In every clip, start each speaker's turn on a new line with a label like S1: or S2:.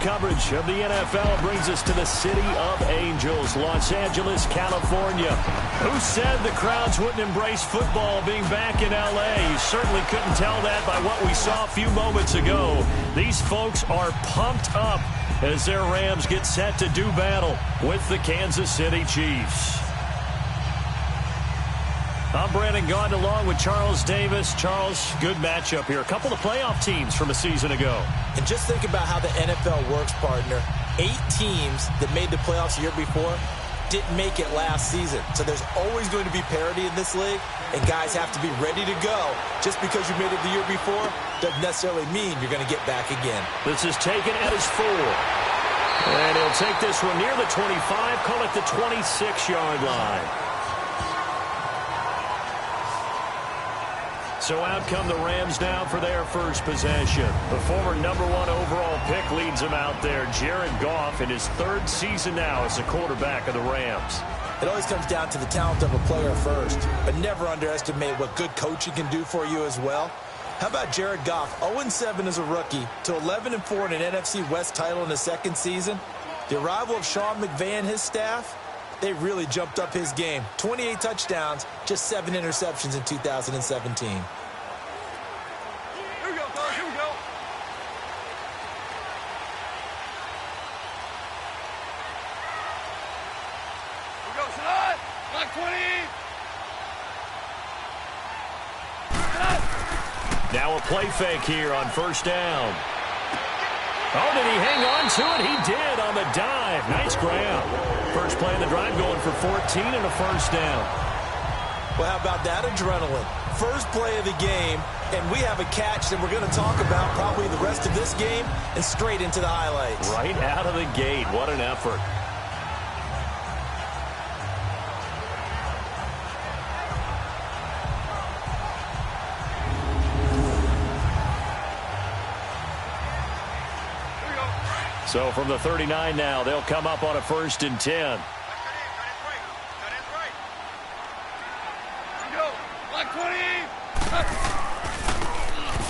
S1: coverage of the NFL brings us to the City of Angels, Los Angeles, California. Who said the crowds wouldn't embrace football being back in L.A.? You certainly couldn't tell that by what we saw a few moments ago. These folks are pumped up as their Rams get set to do battle with the Kansas City Chiefs. I'm Brandon Gaudin along with Charles Davis. Charles, good matchup here. A couple of playoff teams from a season ago.
S2: And just think about how the NFL works, partner. 8 teams that made the playoffs the year before didn't make it last season. So there's always going to be parity in this league, and guys have to be ready to go. Just because you made it the year before doesn't necessarily mean you're going to get back again.
S1: This is taken at his 4. And he'll take this one near the 25, call it the 26-yard line. So out come the Rams now for their first possession. The former #1 overall pick leads them out there. Jared Goff in his 3rd season now as the quarterback of the Rams.
S2: It always comes down to the talent of a player first, but never underestimate what good coaching can do for you as well. How about Jared Goff, 0-7 as a rookie to 11-4 in an NFC West title in his 2nd season? The arrival of Sean McVay and his staff, they really jumped up his game. 28 touchdowns, just 7 interceptions in 2017.
S3: Here we go, fellas, here we go. Here we go, Salah. Block 20.
S1: Now a play fake here on first down. Oh, did he hang on to it? He did on the dive. Nice grab. First play of the drive going for 14 and a first down.
S2: Well, how about that adrenaline? First play of the game, and we have a catch that we're going to talk about probably the rest of this game and straight into the highlights.
S1: Right out of the gate. What an effort. So from the 39 now, they'll come up on a 1st and 10.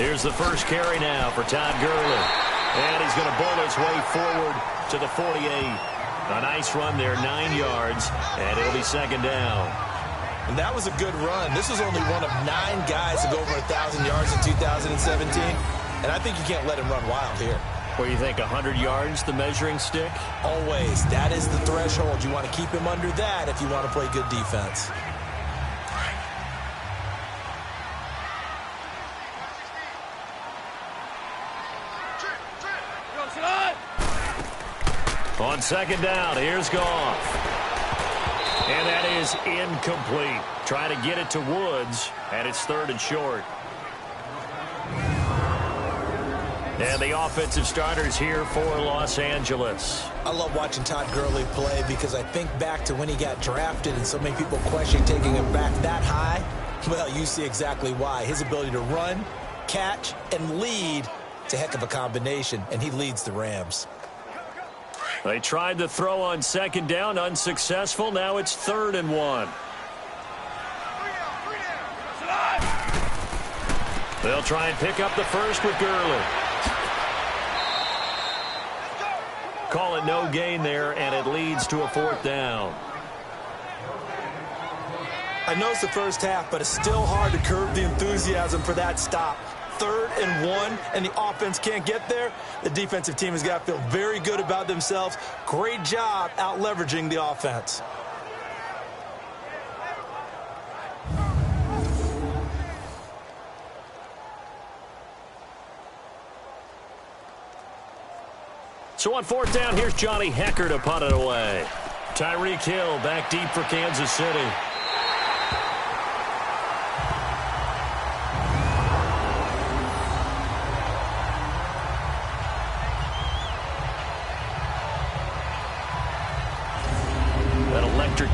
S1: Here's the first carry now for Todd Gurley. And he's going to bowl his way forward to the 48. A nice run there, 9 yards, and it'll be 2nd down.
S2: And that was a good run. This was only one of 9 guys to go over 1,000 yards in 2017. And I think you can't let him run wild here.
S1: What do you think, 100 yards, the measuring stick?
S2: Always. That is the threshold. You want to keep him under that if you want to play good defense.
S1: On 2nd down, here's Goff. And that is incomplete. Trying to get it to Woods, and it's 3rd and short. And the offensive starters here for Los Angeles.
S2: I love watching Todd Gurley play because I think back to when he got drafted and so many people question taking him back that high. Well, you see exactly why. His ability to run, catch, and lead, it's a heck of a combination, and he leads the Rams.
S1: They tried to throw on 2nd down, unsuccessful. Now it's 3rd and 1. They'll try and pick up the first with Gurley. Call it no gain there, and it leads to a 4th down.
S2: I know it's the first half, but it's still hard to curb the enthusiasm for that stop. 3rd and 1, and the offense can't get there. The defensive team has got to feel very good about themselves. Great job out leveraging the offense.
S1: So on 4th down, here's Johnny Hecker to punt it away. Tyreek Hill back deep for Kansas City.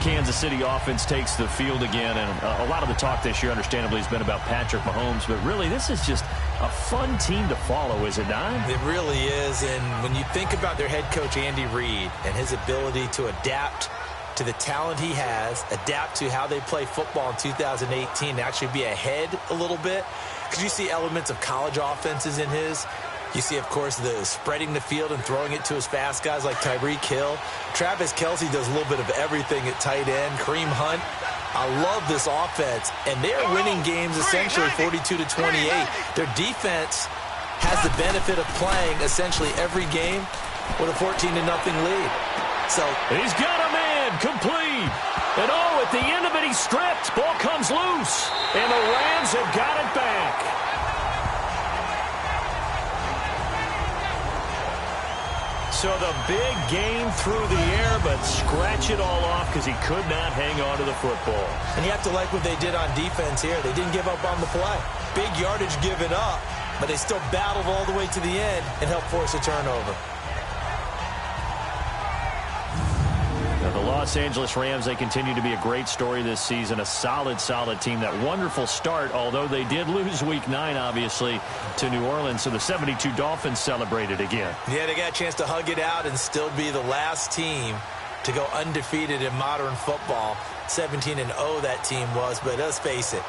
S1: Kansas City offense takes the field again, and a lot of the talk this year, understandably, has been about Patrick Mahomes, but really this is just a fun team to follow, is it not?
S2: It really is, and when you think about their head coach, Andy Reid, and his ability to adapt to the talent he has, adapt to how they play football in 2018, actually be ahead a little bit, because you see elements of college offenses in his. You see, of course, the spreading the field and throwing it to his fast guys like Tyreek Hill. Travis Kelce does a little bit of everything at tight end. Kareem Hunt. I love this offense, and they're winning games essentially 42-28. Their defense has the benefit of playing essentially every game with a 14-0 lead. So
S1: he's got a man complete. And at the end of it, he's stripped. Ball comes loose. And the Rams have got it back. So the big gain through the air, but scratch it all off because he could not hang on to the football.
S2: And you have to like what they did on defense here. They didn't give up on the play. Big yardage given up, but they still battled all the way to the end and helped force a turnover.
S1: Now, the Los Angeles Rams, they continue to be a great story this season. A solid team. That wonderful start, although they did lose Week 9, obviously, to New Orleans. So the 72 Dolphins celebrated again.
S2: Yeah, they got a chance to hug it out and still be the last team to go undefeated in modern football. 17-0 that team was, but let's face it,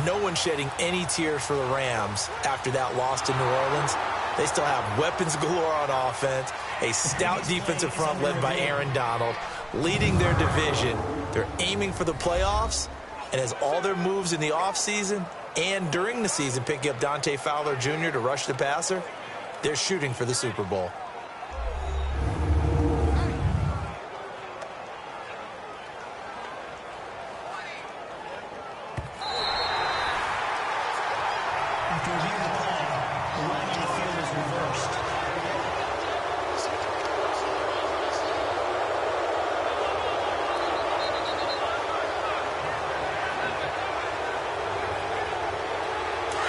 S2: no one shedding any tears for the Rams after that loss to New Orleans. They still have weapons galore on offense, a stout defensive front led by Aaron Donald, leading their division. They're aiming for the playoffs, and as all their moves in the offseason and during the season, picking up Dante Fowler Jr. to rush the passer, they're shooting for the Super Bowl.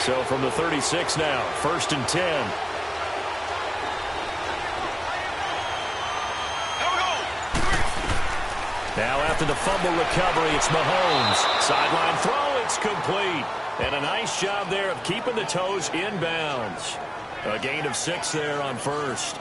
S1: So from the 36 now, 1st and 10. Now after the fumble recovery, it's Mahomes. Sideline throw, it's complete. And a nice job there of keeping the toes inbounds. A gain of 6 there on first.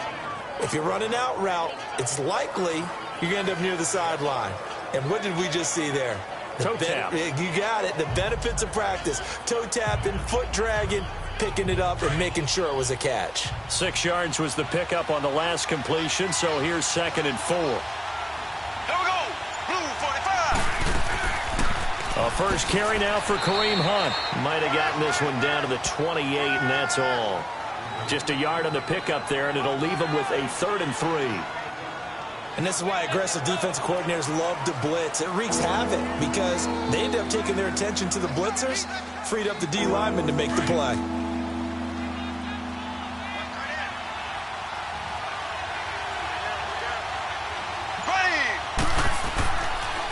S2: If you're running out route, it's likely you're going to end up near the sideline. And what did we just see there?
S1: Toe tap.
S2: You got it. The benefits of practice. Toe tapping, foot dragging, picking it up, and making sure it was a catch.
S1: 6 yards was the pickup on the last completion, so here's 2nd and 4.
S3: Here we go. Blue 45.
S1: A first carry now for Kareem Hunt. Might have gotten this one down to the 28, and that's all. Just a yard on the pickup there, and it'll leave him with a 3rd and 3.
S2: And this is why aggressive defensive coordinators love to blitz. It wreaks havoc because they end up taking their attention to the blitzers, freed up the D lineman to make the play.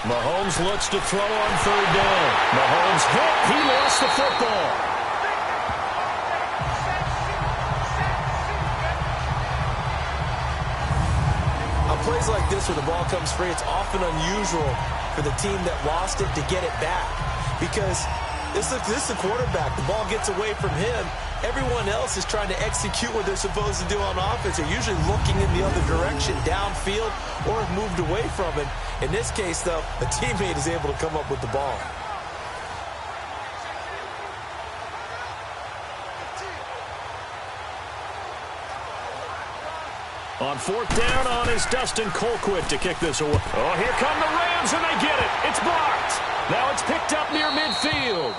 S1: Mahomes looks to throw on 3rd down. Mahomes hit. He lost the football.
S2: Plays like this where the ball comes free, it's often unusual for the team that lost it to get it back because this is the quarterback. The ball gets away from him. Everyone else is trying to execute what they're supposed to do on offense. They're usually looking in the other direction, downfield, or have moved away from it. In this case, though, a teammate is able to come up with the ball.
S1: On 4th down on is Dustin Colquitt to kick this away. Oh, here come the Rams, and they get it. It's blocked. Now it's picked up near midfield.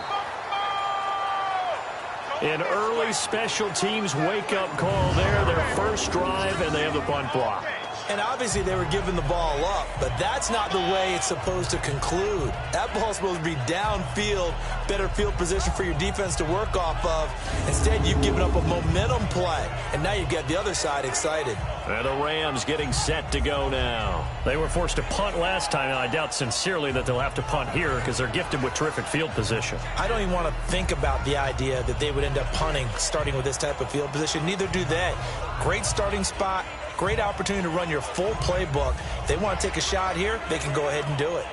S1: An early special teams wake-up call there. Their first drive, and they have the punt block.
S2: And obviously they were giving the ball up, but that's not the way it's supposed to conclude. That ball's supposed to be downfield, better field position for your defense to work off of. Instead, you've given up a momentum play, and now you've got the other side excited.
S1: And the Rams getting set to go now. They were forced to punt last time, and I doubt sincerely that they'll have to punt here because they're gifted with terrific field position.
S2: I don't even want to think about the idea that they would end up punting starting with this type of field position. Neither do they. Great starting spot. Great opportunity to run your full playbook. If they want to take a shot here, they can go ahead and do it.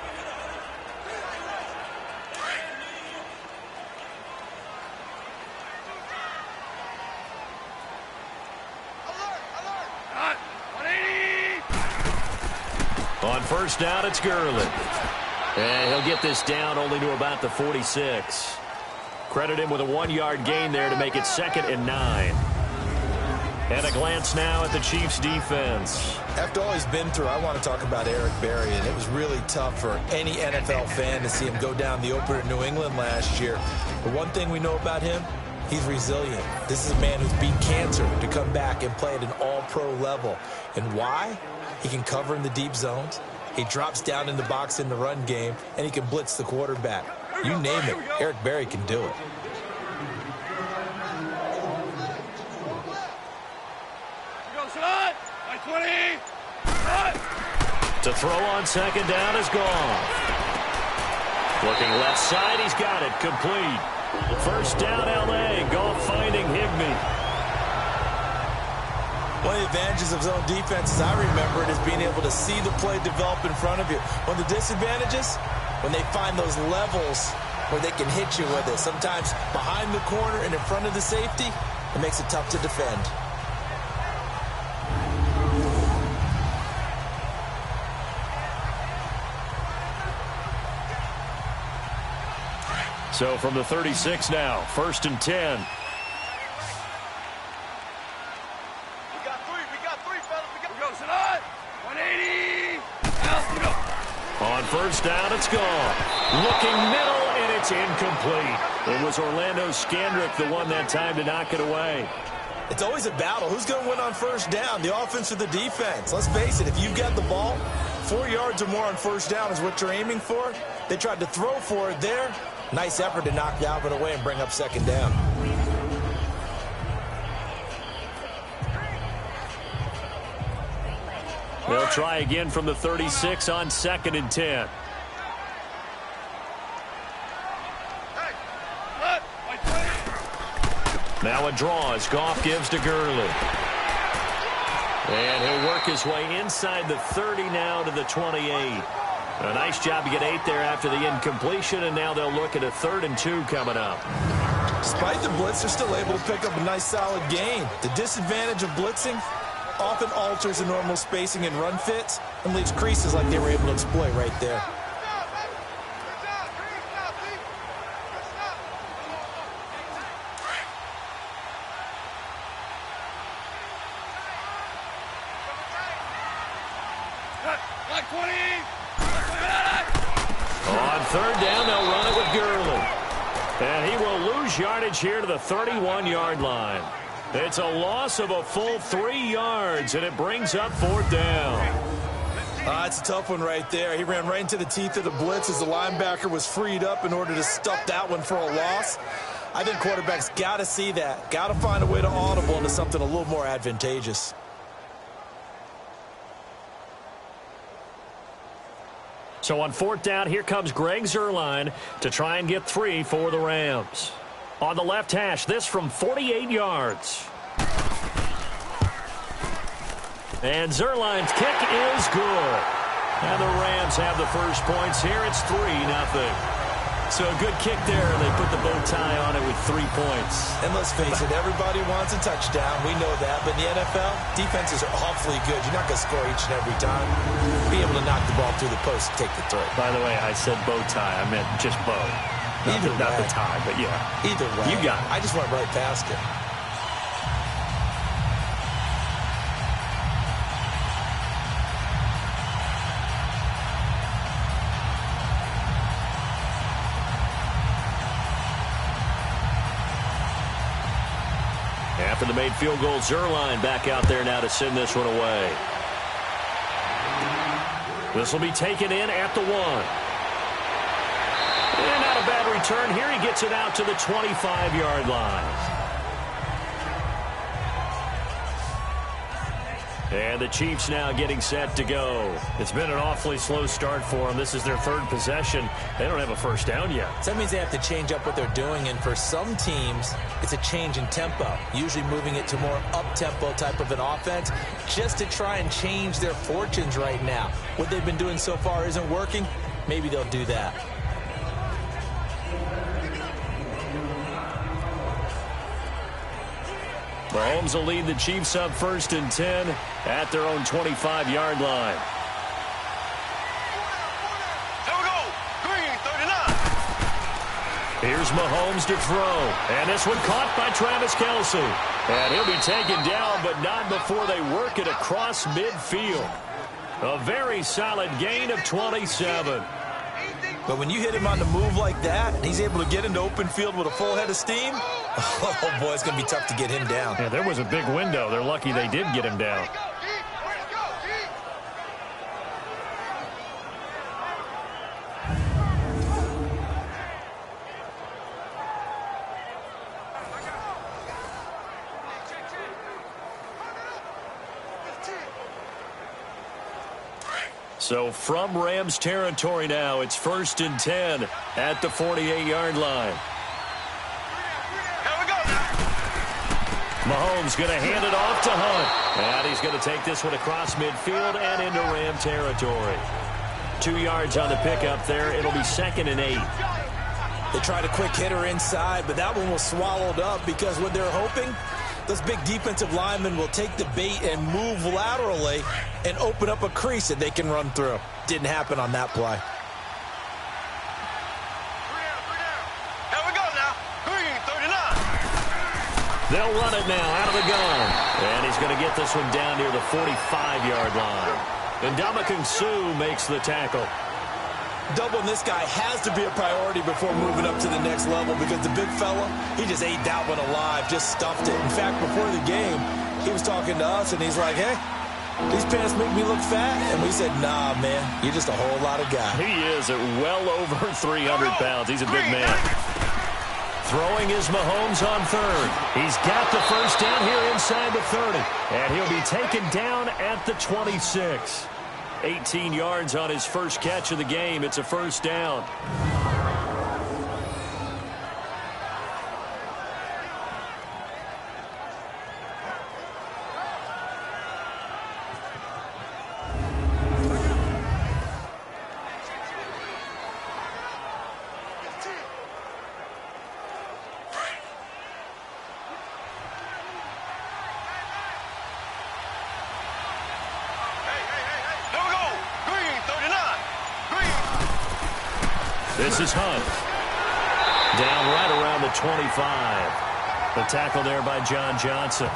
S1: On 1st down, it's Gurley. And he'll get this down only to about the 46. Credit him with a 1-yard gain there to make it 2nd and 9. And a glance now at the Chiefs' defense.
S2: After all he's been through, I want to talk about Eric Berry, and it was really tough for any NFL fan to see him go down the opener in New England last year. But one thing we know about him, he's resilient. This is a man who's beat cancer to come back and play at an all-pro level. And why? He can cover in the deep zones. He drops down in the box in the run game, and he can blitz the quarterback. You name it, Eric Berry can do it.
S1: To throw on second down is gone. Looking left side, he's got it. Complete. First down, L.A. Goff finding Higbee.
S2: One of the advantages of zone defense, as I remember it, is being able to see the play develop in front of you. One of the disadvantages, when they find those levels where they can hit you with it, sometimes behind the corner and in front of the safety, it makes it tough to defend.
S1: So from the 36 now, 1st and 10.
S3: We got three, fellas. We go, Salah. 180. Out, we go.
S1: On first down, it's gone. Looking middle, and it's incomplete. It was Orlando Scandrick, the one that time to knock it away.
S2: It's always a battle. Who's going to win on first down, the offense or the defense? Let's face it, if you've got the ball, 4 yards or more on first down is what you're aiming for. They tried to throw for it there. Nice effort to knock Dalvin away and bring up second down.
S1: They'll try again from the 36 on 2nd and 10. Now a draw as Goff gives to Gurley. And he'll work his way inside the 30 now to the 28. A nice job to get 8 there after the incompletion, and now they'll look at a 3rd and 2 coming up.
S2: Despite the blitz, they're still able to pick up a nice solid gain. The disadvantage of blitzing often alters the normal spacing and run fits and leaves creases like they were able to exploit right there.
S1: On 3rd down, they'll run it with Gurley. And he will lose yardage here to the 31-yard line. It's a loss of a full 3 yards, and it brings up 4th down.
S2: It's a tough one right there. He ran right into the teeth of the blitz as the linebacker was freed up in order to stuff that one for a loss. I think quarterbacks got to see that. Got to find a way to audible into something a little more advantageous.
S1: So on 4th down, here comes Greg Zuerlein to try and get 3 for the Rams. On the left hash, this from 48 yards. And Zuerlein's kick is good. And the Rams have the first points here. It's 3-0. So a good kick there, and they put the bow tie on it with 3 points.
S2: And let's face it, everybody wants a touchdown. We know that. But in the NFL, defenses are awfully good. You're not going to score each and every time. Be able to knock the ball through the post and take the throw.
S1: By the way, I said bow tie. I meant just bow. Not the tie, but yeah.
S2: Either way.
S1: You got it.
S2: I just went right past it.
S1: After the made field goal, Zuerlein back out there now to send this one away. This will be taken in at the 1. And not a bad return here. He gets it out to the 25-yard line. And the Chiefs now getting set to go. It's been an awfully slow start for them. This is their 3rd possession. They don't have a first down yet.
S2: So that means they have to change up what they're doing, and for some teams, it's a change in tempo, usually moving it to more up-tempo type of an offense, just to try and change their fortunes right now. What they've been doing so far isn't working. Maybe they'll do that.
S1: Mahomes will lead the Chiefs up 1st and 10 at their own 25-yard line.
S3: There we go. Green, 39.
S1: Here's Mahomes to throw. And this one caught by Travis Kelce. And he'll be taken down, but not before they work it across midfield. A very solid gain of 27.
S2: But when you hit him on the move like that, and he's able to get into open field with a full head of steam, oh, boy, it's going to be tough to get him down.
S1: Yeah, there was a big window. They're lucky they did get him down. So from Rams territory now, it's 1st and 10 at the 48-yard line.
S3: Here we go.
S1: Mahomes going to hand it off to Hunt. And he's going to take this one across midfield and into Ram territory. 2 yards on the pickup there. It'll be 2nd and 8.
S2: They tried a quick hitter inside, but that one was swallowed up because what they're hoping, those big defensive linemen will take the bait and move laterally and open up a crease that they can run through. Didn't happen on that play.
S3: Here we go now. Green, 39.
S1: They'll run it now out of the gun. And he's going to get this one down near the 45-yard line. And Ndamukong Suh makes the tackle.
S2: Doubling this guy has to be a priority before moving up to the next level because the big fella, he just ate that one alive, just stuffed it. In fact, before the game, he was talking to us, and he's like, hey, these pants make me look fat. And we said, nah, man, you're just a whole lot of guy.
S1: He is at well over 300 pounds. He's a big man. Throwing is Mahomes on third. He's got the first down here inside the 30. And he'll be taken down at the 26. 18 yards on his first catch of the game. It's a first down. This is Hunt. Down right around the 25. The tackle there by John Johnson.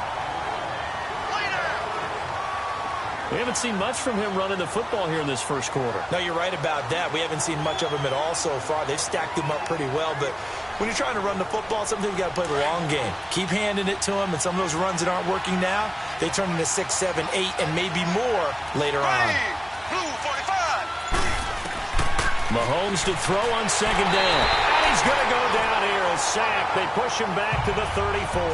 S1: We haven't seen much from him running the football here in this first quarter.
S2: No, you're right about that. We haven't seen much of him at all so far. They've stacked him up pretty well, but when you're trying to run the football, sometimes you got to play the long game. Keep handing it to him, and some of those runs that aren't working now, they turn into 6, 7, 8, and maybe more later on.
S3: Blue 45.
S1: Mahomes to throw on second down. And he's going to go down here. A sack. They push him back to the 34.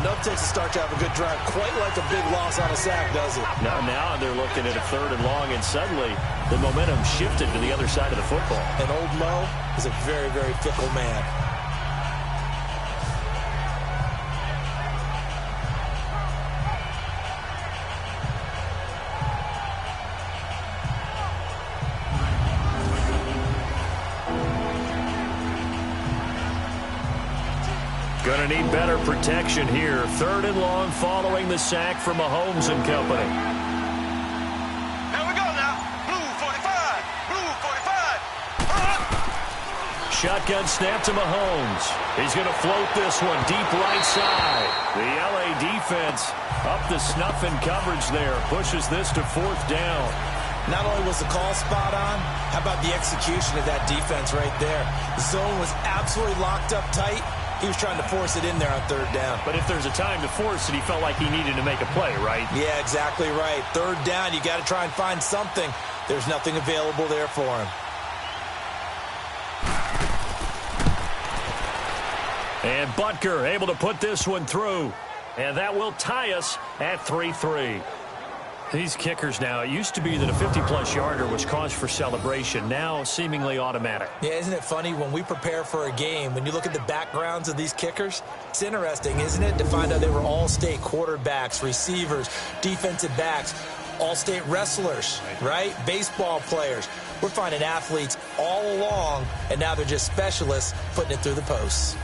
S2: Enough takes to start to have a good drive. Quite like a big loss on a sack, does it?
S1: Now they're looking at a 3rd and long, and suddenly the momentum shifted to the other side of the football.
S2: And old Mo is a very, very fickle man.
S1: Going to need better protection here. 3rd and long following the sack from Mahomes and company.
S3: Here we go now. Blue 45. Blue 45.
S1: Shotgun snap to Mahomes. He's going to float this one deep right side. The LA defense up the snuff in coverage there. Pushes this to 4th down.
S2: Not only was the call spot on, how about the execution of that defense right there? The zone was absolutely locked up tight. He was trying to force it in there on 3rd down.
S1: But if there's a time to force it, he felt like he needed to make a play, right?
S2: Yeah, exactly right. 3rd down, you got to try and find something. There's nothing available there for him.
S1: And Butker able to put this one through. And that will tie us at 3-3. These kickers now, it used to be that a 50-plus yarder was cause for celebration. Now, seemingly automatic.
S2: Yeah, isn't it funny when we prepare for a game, when you look at the backgrounds of these kickers, it's interesting, isn't it, to find out they were all-state quarterbacks, receivers, defensive backs, all-state wrestlers, right? Baseball players. We're finding athletes all along, and now they're just specialists putting it through the posts.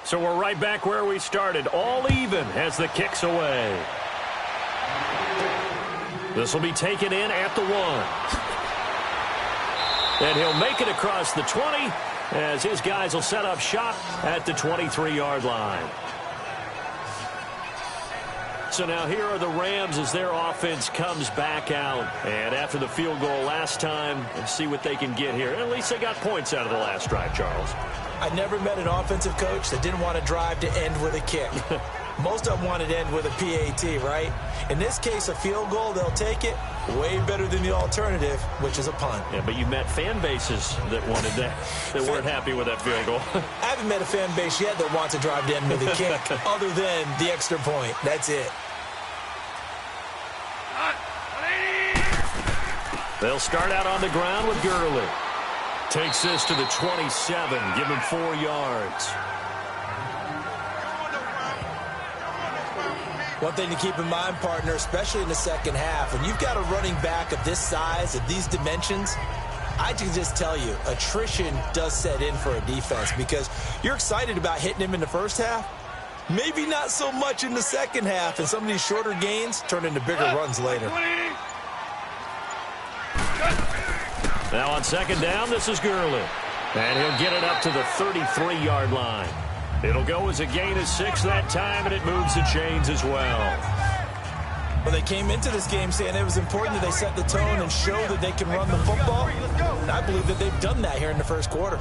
S1: So we're right back where we started, all even as the kick's away. This will be taken in at the 1. And he'll make it across the 20 as his guys will set up shop at the 23-yard line. So now here are the Rams as their offense comes back out. And after the field goal last time, let's see what they can get here. At least they got points out of the last drive, Charles.
S2: I never met an offensive coach that didn't want to drive to end with a kick. Most of them wanted to end with a PAT, right? In this case, a field goal, they'll take it. Way better than the alternative, which is a punt.
S1: Yeah, but you met fan bases that wanted that, that weren't happy with that field goal.
S2: I haven't met a fan base yet that wants to drive to end with a kick other than the extra point. That's it.
S1: They'll start out on the ground with Gurley. Takes this to the 27, give him 4 yards.
S2: One thing to keep in mind, partner, especially in the second half, when you've got a running back of this size, of these dimensions, I can just tell you, attrition does set in for a defense because you're excited about hitting him in the first half. Maybe not so much in the second half, and some of these shorter gains turn into bigger runs later.
S1: Now on second down, this is Gurley. And he'll get it up to the 33-yard line. It'll go as a gain of 6 that time, and it moves the chains as well.
S2: Well, they came into this game saying it was important that they set the tone and show that they can run the football. And I believe that they've done that here in the first quarter.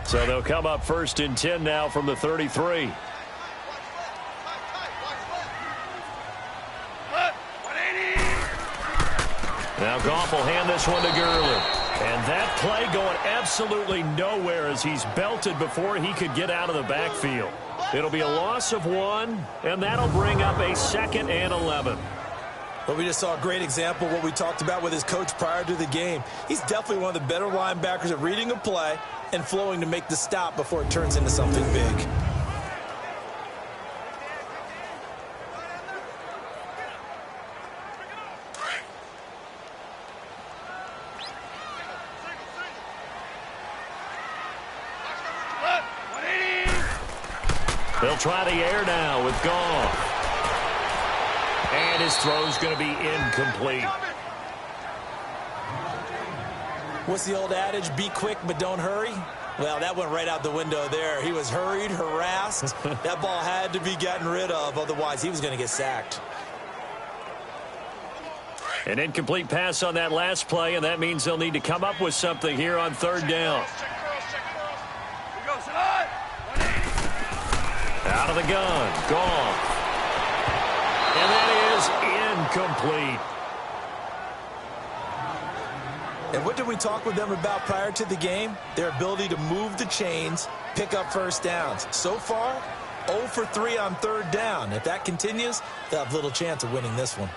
S1: So they'll come up 1st and 10 now from the 33. Now Goff will hand this one to Gurley. And that play going absolutely nowhere as he's belted before he could get out of the backfield. It'll be a loss of 1, and that'll bring up a 2nd and 11.
S2: Well, we just saw a great example of what we talked about with his coach prior to the game. He's definitely one of the better linebackers at reading a play and flowing to make the stop before it turns into something big.
S1: They'll try the air now with Goff. And his throw's going to be incomplete.
S2: What's the old adage? Be quick, but don't hurry. Well, that went right out the window there. He was hurried, harassed. That ball had to be gotten rid of. Otherwise, he was going to get sacked.
S1: An incomplete pass on that last play, and that means they'll need to come up with something here on 3rd down. Out of the gun, Goff. And that is incomplete.
S2: And what did we talk with them about prior to the game? Their ability to move the chains, pick up first downs. So far, 0 for 3 on 3rd down. If that continues, they'll have little chance of winning this one.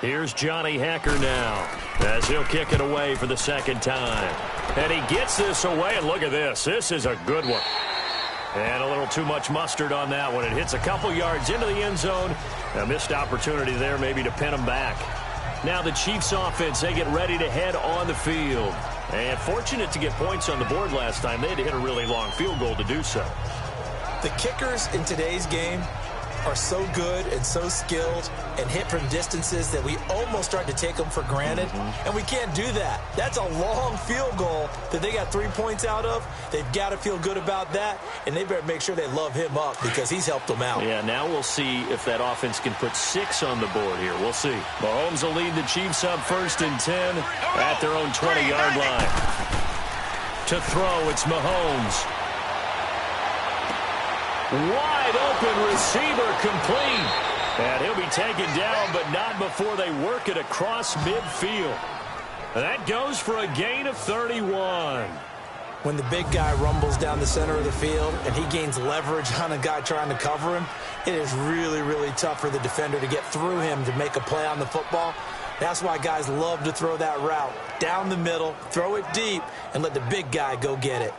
S1: Here's Johnny Hacker now as he'll kick it away for the 2nd time. And he gets this away, and look at this. This is a good one. And a little too much mustard on that one. It hits a couple yards into the end zone. A missed opportunity there maybe to pin him back. Now the Chiefs offense, they get ready to head on the field. And fortunate to get points on the board last time. They had to hit a really long field goal to do so.
S2: The kickers in today's game are so good and so skilled and hit from distances that we almost start to take them for granted. And we can't do that. That's a long field goal that they got 3 points out of. They've got to feel good about that, and they better make sure they love him up because he's helped them out.
S1: Yeah, now we'll see if that offense can put 6 on the board here. We'll see. Mahomes will lead the Chiefs up 1st and 10 at their own 20-yard line. To throw, it's Mahomes. Wide open receiver complete. And he'll be taken down, but not before they work it across midfield. And that goes for a gain of 31.
S2: When the big guy rumbles down the center of the field and he gains leverage on a guy trying to cover him, it is really, really tough for the defender to get through him to make a play on the football. That's why guys love to throw that route down the middle, throw it deep, and let the big guy go get it.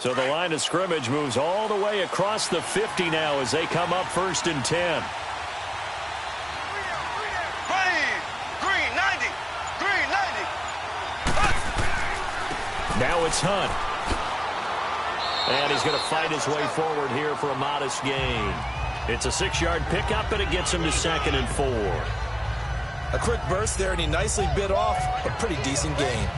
S1: So the line of scrimmage moves all the way across the 50 now as they come up 1st and 10.
S3: Green 90. Green 90.
S1: Now it's Hunt. And he's going to fight his way forward here for a modest gain. It's a 6-yard pickup, and it gets him to 2nd and 4.
S2: A quick burst there, and he nicely bit off a pretty decent gain.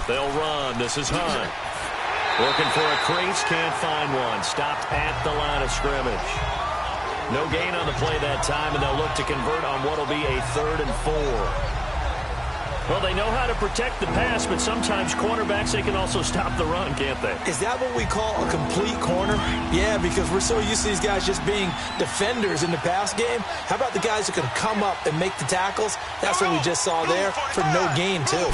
S1: They'll run. This is Hunt. Looking for a crease, can't find one. Stopped at the line of scrimmage. No gain on the play that time, and they'll look to convert on what will be a 3rd and 4. Well, they know how to protect the pass, but sometimes cornerbacks, they can also stop the run, can't they?
S2: Is that what we call a complete corner? Yeah, because we're so used to these guys just being defenders in the pass game. How about the guys who can come up and make the tackles? That's what we just saw there for no gain, too.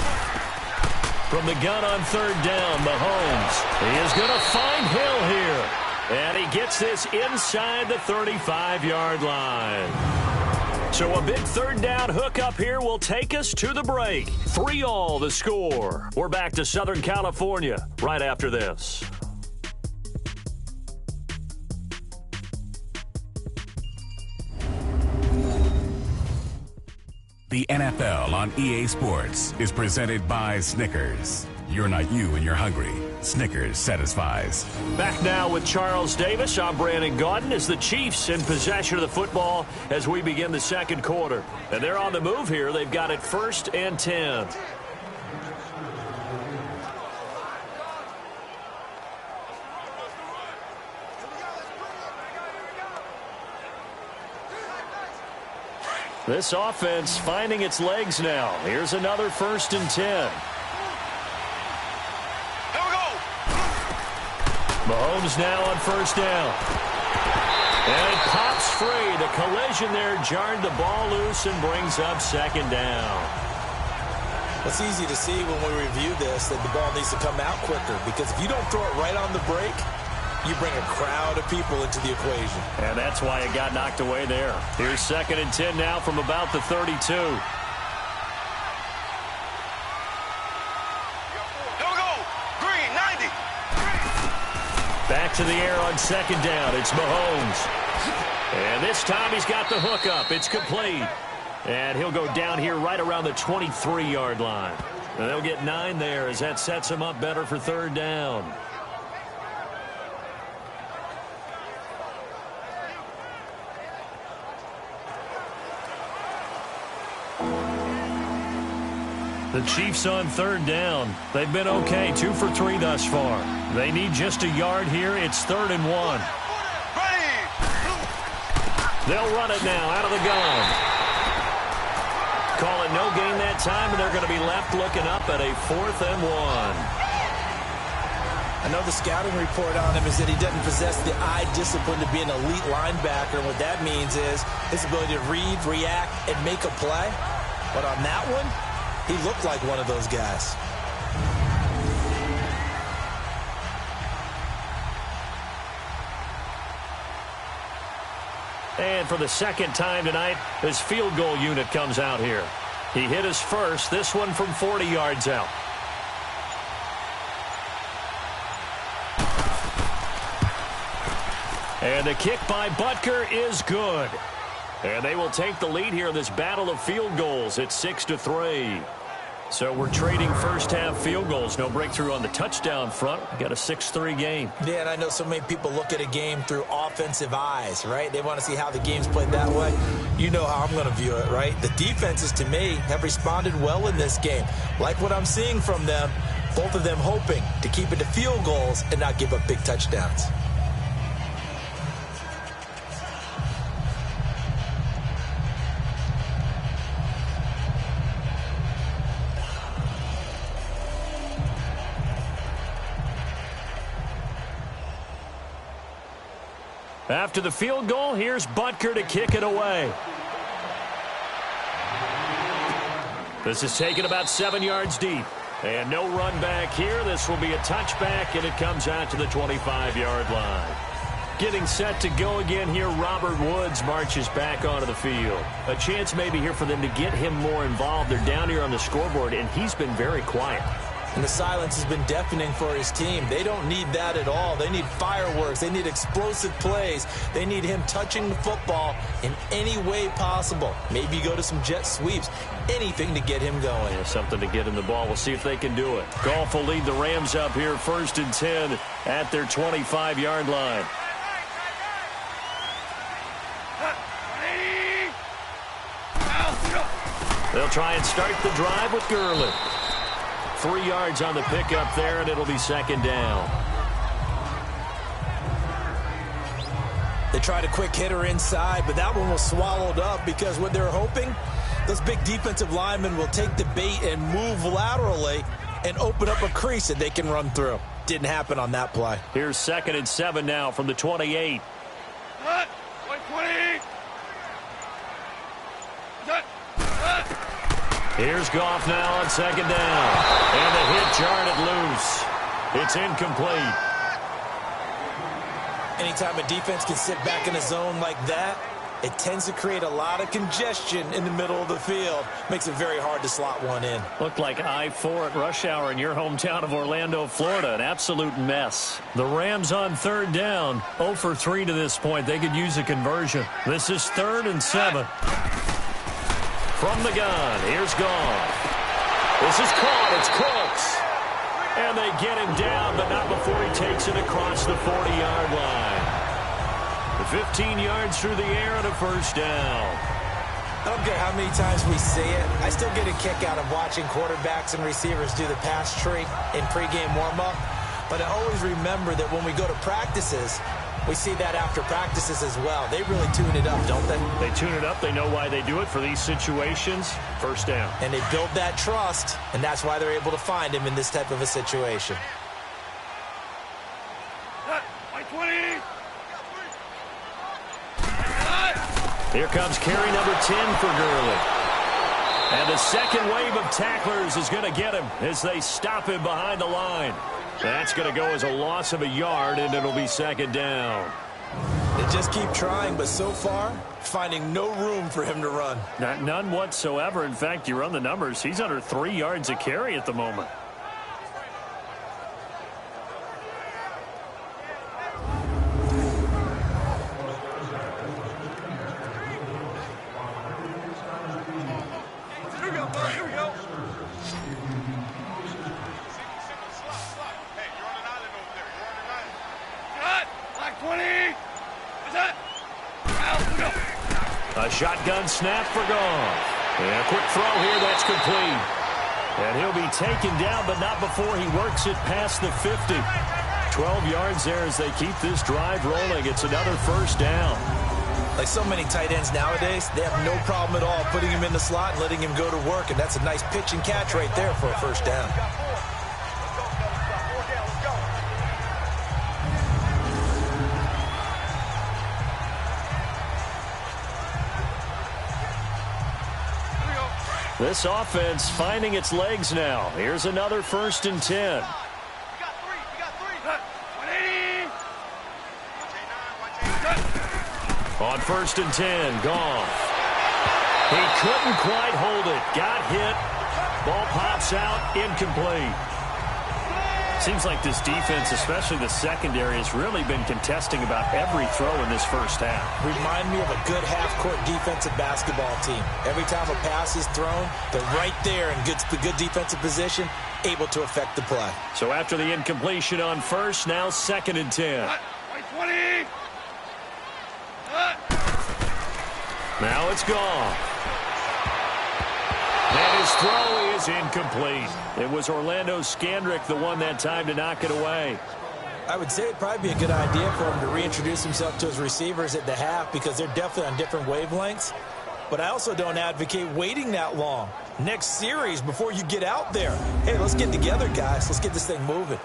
S1: From the gun on 3rd down, Mahomes. He is going to find Hill here. And he gets this inside the 35-yard line. So a big 3rd down hookup here will take us to the break. 3-all the score. We're back to Southern California right after this.
S4: The NFL on EA Sports is presented by Snickers. You're not you when you're hungry. Snickers satisfies.
S1: Back now with Charles Davis. I'm Brandon Gaudin as the Chiefs in possession of the football as we begin the 2nd quarter. And they're on the move here. They've got it 1st and 10. This offense finding its legs now. Here's another 1st and 10. Mahomes now on 1st down. And it pops free. The collision there jarred the ball loose and brings up 2nd down.
S2: It's easy to see when we review this that the ball needs to come out quicker, because if you don't throw it right on the break, you bring a crowd of people into the equation.
S1: And that's why it got knocked away there. Here's 2nd and 10 now from about the 32. Back to the air on 2nd down. It's Mahomes. And this time he's got the hookup. It's complete. And he'll go down here right around the 23-yard line. And they'll get 9 there as that sets him up better for 3rd down. The Chiefs on 3rd down. They've been okay, 2 for 3 thus far. They need just a yard here. It's 3rd and 1. They'll run it now out of the gun. Call it no gain that time, and they're going to be left looking up at a 4th and 1.
S2: I know the scouting report on him is that he doesn't possess the eye discipline to be an elite linebacker. And what that means is his ability to read, react, and make a play. But on that one, he looked like one of those guys.
S1: And for the 2nd time tonight, his field goal unit comes out here. He hit his first, this one from 40 yards out. And the kick by Butker is good. And they will take the lead here in this battle of field goals. It's 6-3. So we're trading first-half field goals. No breakthrough on the touchdown front. We got a 6-3 game.
S2: Yeah, and I know so many people look at a game through offensive eyes, right? They want to see how the game's played that way. You know how I'm going to view it, right? The defenses, to me, have responded well in this game. Like what I'm seeing from them, both of them hoping to keep it to field goals and not give up big touchdowns.
S1: After the field goal, here's Butker to kick it away. This is taken about 7 yards deep. And no run back here. This will be a touchback, and it comes out to the 25-yard line. Getting set to go again here, Robert Woods marches back onto the field. A chance maybe here for them to get him more involved. They're down here on the scoreboard, and he's been very quiet.
S2: And the silence has been deafening for his team. They don't need that at all. They need fireworks. They need explosive plays. They need him touching the football in any way possible. Maybe go to some jet sweeps. Anything to get him going.
S1: Yeah, something to get in the ball. We'll see if they can do it. Goff will lead the Rams up here 1st and 10 at their 25-yard line. They'll try and start the drive with Gurley. 3 yards on the pickup there, and it'll be 2nd down.
S2: They tried a quick hitter inside, but that one was swallowed up because what they're hoping, those big defensive linemen will take the bait and move laterally and open up a crease that they can run through. Didn't happen on that play.
S1: Here's 2nd and 7 now from the 28. Here's Goff now on 2nd down. And the hit jarred it loose. It's incomplete.
S2: Anytime a defense can sit back in a zone like that, it tends to create a lot of congestion in the middle of the field. Makes it very hard to slot one in.
S1: Looked like I-4 at rush hour in your hometown of Orlando, Florida. An absolute mess. The Rams on 3rd down. 0 for 3 to this point. They could use a conversion. This is 3rd and 7. From the gun, here's Goff. This is caught. It's Cooks. And they get him down, but not before he takes it across the 40-yard line. 15 yards through the air and a 1st down.
S2: I don't care how many times we see it. I still get a kick out of watching quarterbacks and receivers do the pass tree in pregame warm-up. But I always remember that when we go to practices, we see that after practices as well. They really tune it up, don't they?
S1: They tune it up. They know why they do it for these situations. 1st down.
S2: And they build that trust, and that's why they're able to find him in this type of a situation.
S1: Here comes carry number 10 for Gurley. And the second wave of tacklers is going to get him as they stop him behind the line. That's going to go as a loss of a yard, and it'll be 2nd down.
S2: They just keep trying, but so far, finding no room for him to run.
S1: None whatsoever. In fact, you run the numbers. He's under 3 yards a carry at the moment. A shotgun snap for Goff. And a quick throw here, that's complete. And he'll be taken down, but not before he works it past the 50. 12 yards there as they keep this drive rolling. It's another 1st down.
S2: Like so many tight ends nowadays, they have no problem at all putting him in the slot and letting him go to work. And that's a nice pitch and catch right there for a 1st down.
S1: This offense finding its legs now. Here's another 1st and 10. On 1st and 10, Goff. He couldn't quite hold it. Got hit. Ball pops out. Incomplete. Seems like this defense, especially the secondary, has really been contesting about every throw in this 1st half.
S2: Remind me of a good half-court defensive basketball team. Every time a pass is thrown, they're right there in good defensive position, able to affect the play.
S1: So after the incompletion on 1st, now 2nd and 10. Now it's Goff. And his throw is incomplete. It was Orlando Scandrick the one that time to knock it away.
S2: I would say it'd probably be a good idea for him to reintroduce himself to his receivers at the half because they're definitely on different wavelengths. But I also don't advocate waiting that long. Next series before you get out there. Hey, let's get together, guys. Let's get this thing moving.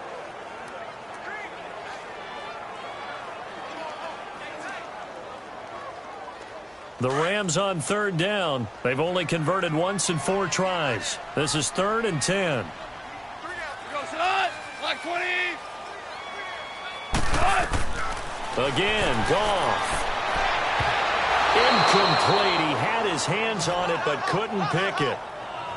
S1: The Rams on 3rd down. They've only converted once in 4 tries. This is 3rd and 10.
S3: Black 20.
S1: Again, Goff. Incomplete. He had his hands on it but couldn't pick it.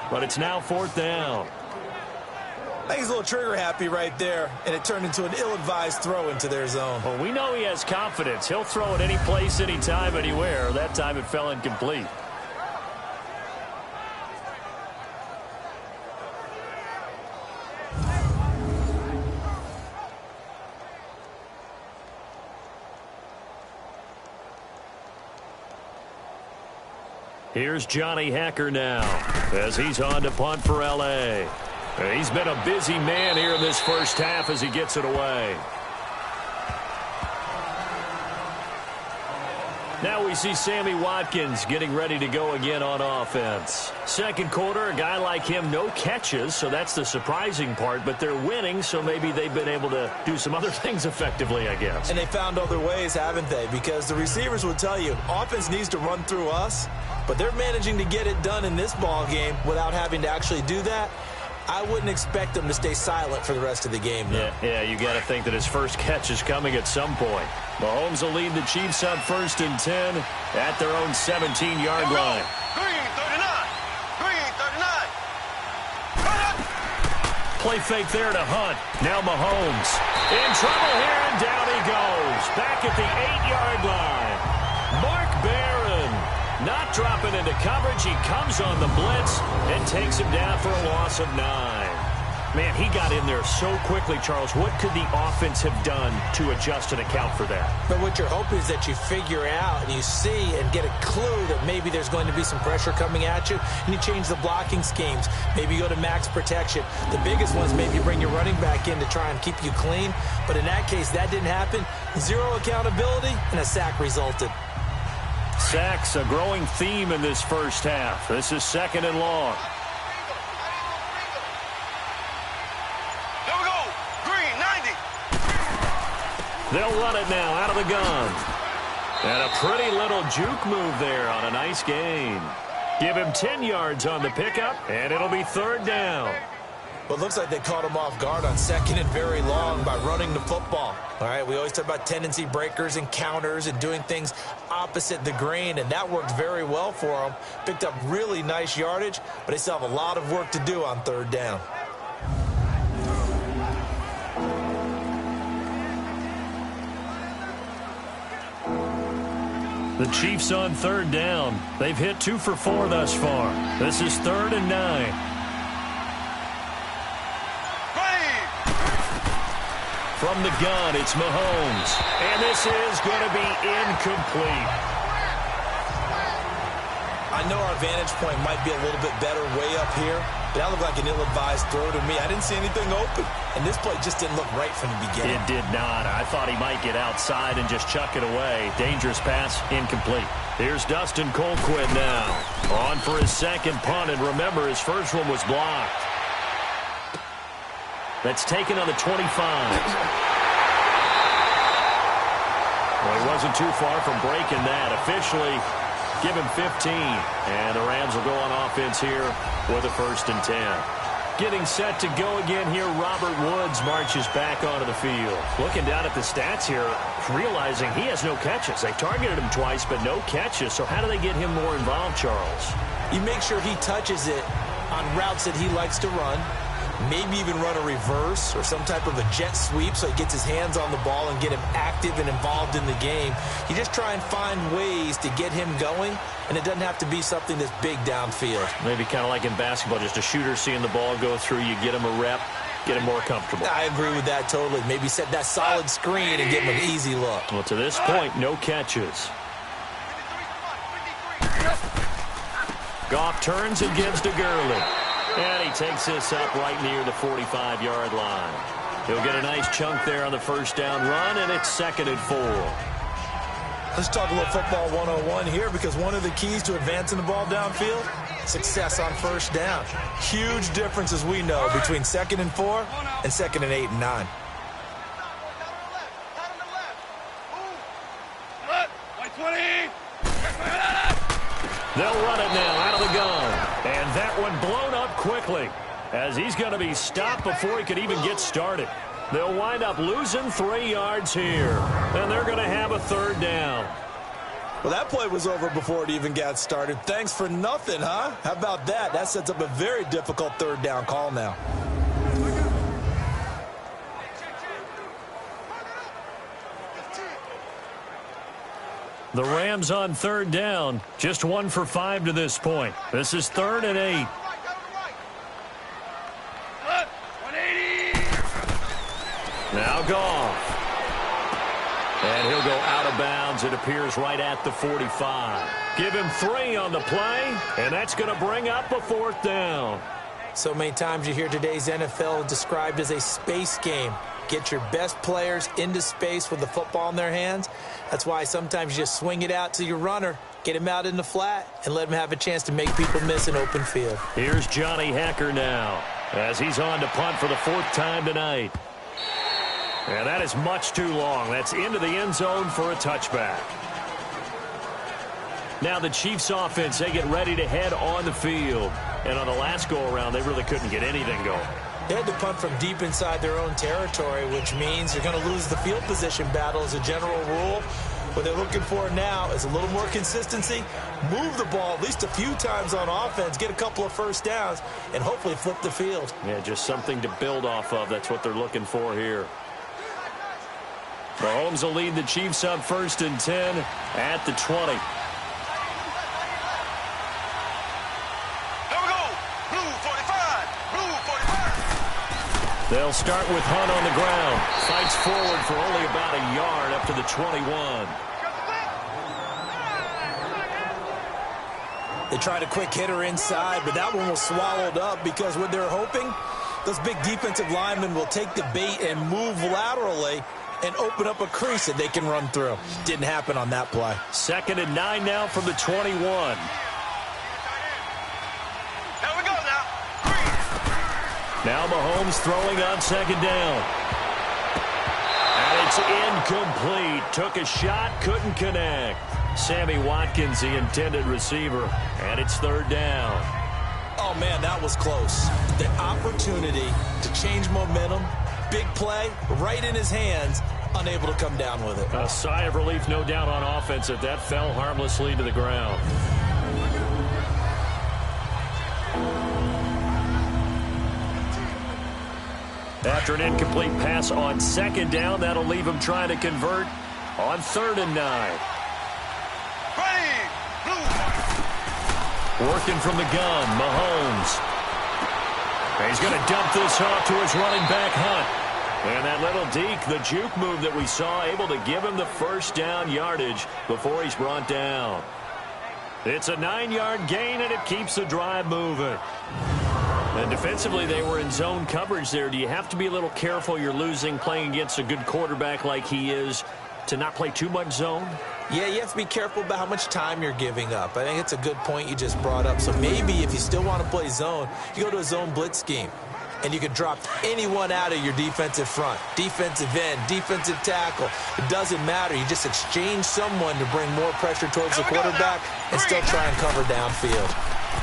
S1: But it's now 4th down.
S2: I think he's a little trigger happy right there, and it turned into an ill-advised throw into their zone.
S1: Well, we know he has confidence. He'll throw it any place, anytime, anywhere. That time it fell incomplete. Here's Johnny Hacker now as he's on to punt for L.A. He's been a busy man here in this first half as he gets it away. Now we see Sammy Watkins getting ready to go again on offense. Second quarter, a guy like him, no catches, so that's the surprising part. But they're winning, so maybe they've been able to do some other things effectively, I guess.
S2: And they found other ways, haven't they? Because the receivers will tell you, offense needs to run through us, but they're managing to get it done in this ball game without having to actually do that. I wouldn't expect them to stay silent for the rest of the game, though.
S1: Yeah, you got to think that his first catch is coming at some point. Mahomes will lead the Chiefs up 1st and 10 at their own 17-yard line.
S3: Green 39. Green 39.
S1: Play fake there to Hunt. Now Mahomes in trouble here, and down he goes. Back at the 8-yard line. Mark Barron not dropping into coverage. He comes on the blitz and takes him down for a loss of 9. Man, he got in there so quickly, Charles. What could the offense have done to adjust and account for that?
S2: But what you're hoping is that you figure out and you see and get a clue that maybe there's going to be some pressure coming at you, and you change the blocking schemes. Maybe you go to max protection. The biggest ones, maybe you bring your running back in to try and keep you clean. But in that case, that didn't happen. Zero accountability, and a sack resulted.
S1: Sacks, a growing theme in this first half. This is 2nd and long.
S3: There we go. Green 90.
S1: They'll run it now out of the gun. And a pretty little juke move there on a nice gain. Give him 10 yards on the pickup, and it'll be 3rd down.
S2: Well, it looks like they caught him off guard on 2nd and very long by running the football. All right, we always talk about tendency breakers and counters and doing things opposite the grain, and that worked very well for them. Picked up really nice yardage, but they still have a lot of work to do on 3rd down.
S1: The Chiefs on 3rd down. They've hit 2 for 4 thus far. This is 3rd and 9. From the gun, it's Mahomes. And this is going to be incomplete.
S2: I know our vantage point might be a little bit better way up here, but that looked like an ill-advised throw to me. I didn't see anything open, and this play just didn't look right from the beginning.
S1: It did not. I thought he might get outside and just chuck it away. Dangerous pass, incomplete. Here's Dustin Colquitt now. On for his second punt, and remember, his first one was blocked. That's taken on the 25. Well, he wasn't too far from breaking that. Officially, give him 15. And the Rams will go on offense here with a 1st and 10. Getting set to go again here, Robert Woods marches back onto the field. Looking down at the stats here, realizing he has no catches. They've targeted him twice, but no catches. So how do they get him more involved, Charles?
S2: You make sure he touches it on routes that he likes to run. Maybe even run a reverse or some type of a jet sweep so he gets his hands on the ball and get him active and involved in the game. You just try and find ways to get him going, and it doesn't have to be something that's big downfield.
S1: Maybe kind of like in basketball, just a shooter seeing the ball go through, you get him a rep, get him more comfortable.
S2: I agree with that totally. Maybe set that solid screen and give him an easy look.
S1: Well, to this point, no catches. Goff turns and gives to Gurley. And he takes this up right near the 45-yard line. He'll get a nice chunk there on the 1st down run, and it's 2nd and 4.
S2: Let's talk a little football 101 here, because one of the keys to advancing the ball downfield, success on 1st down. Huge difference, as we know, between 2nd and 4 and 2nd and 8 and 9.
S1: They'll run it now out of the gun. And that one blown up quickly. as he's going to be stopped before he could even get started. They'll wind up losing 3 yards here, and they're going to have a third down.
S2: Well, that play was over before it even got started. Thanks for nothing, huh? How about that? That sets up a very difficult third down call now.
S1: The Rams on third down, just 1 for 5 to this point. This is 3rd and 8. Now Goff. And he'll go out of bounds, it appears, right at the 45. Give him 3 on the play, and that's going to bring up a 4th down.
S2: So many times you hear today's NFL described as a space game. Get your best players into space with the football in their hands. That's why sometimes you just swing it out to your runner, get him out in the flat, and let him have a chance to make people miss an open field.
S1: Here's Johnny Hacker now, as he's on to punt for the 4th time tonight. And that is much too long. That's into the end zone for a touchback. Now the Chiefs offense, they get ready to head on the field. And on the last go-around, they really couldn't get anything going.
S2: They had to punt from deep inside their own territory, which means you're going to lose the field position battle as a general rule. What they're looking for now is a little more consistency, move the ball at least a few times on offense, get a couple of first downs, and hopefully flip the field.
S1: Yeah, just something to build off of. That's what they're looking for here. Mahomes will lead the Chiefs up 1st and 10 at the 20. They'll start with Hunt on the ground. Fights forward for only about a yard up to the 21.
S2: They tried a quick hitter inside, but that one was swallowed up because what they're hoping, those big defensive linemen will take the bait and move laterally and open up a crease that they can run through. Didn't happen on that play.
S1: 2nd and 9 now from the 21. Now Mahomes throwing on 2nd down. And it's incomplete. Took a shot, couldn't connect. Sammy Watkins, the intended receiver, and it's 3rd down.
S2: Oh, man, that was close. The opportunity to change momentum, big play, right in his hands, unable to come down with it.
S1: A sigh of relief, no doubt, on offense that fell harmlessly to the ground. After an incomplete pass on 2nd down, that'll leave him trying to convert on 3rd and 9. Working from the gun, Mahomes. And he's going to dump this off to his running back, Hunt. And that little deke, the juke move that we saw, able to give him the 1st down yardage before he's brought down. It's a 9-yard gain, and it keeps the drive moving. And defensively, they were in zone coverage there. Do you have to be a little careful? You're losing, playing against a good quarterback like he is, to not play too much zone?
S2: Yeah, you have to be careful about how much time you're giving up. I think it's a good point you just brought up. So maybe if you still want to play zone, you go to a zone blitz scheme. And you can drop anyone out of your defensive front, defensive end, defensive tackle. It doesn't matter. You just exchange someone to bring more pressure towards the quarterback and still try and cover downfield.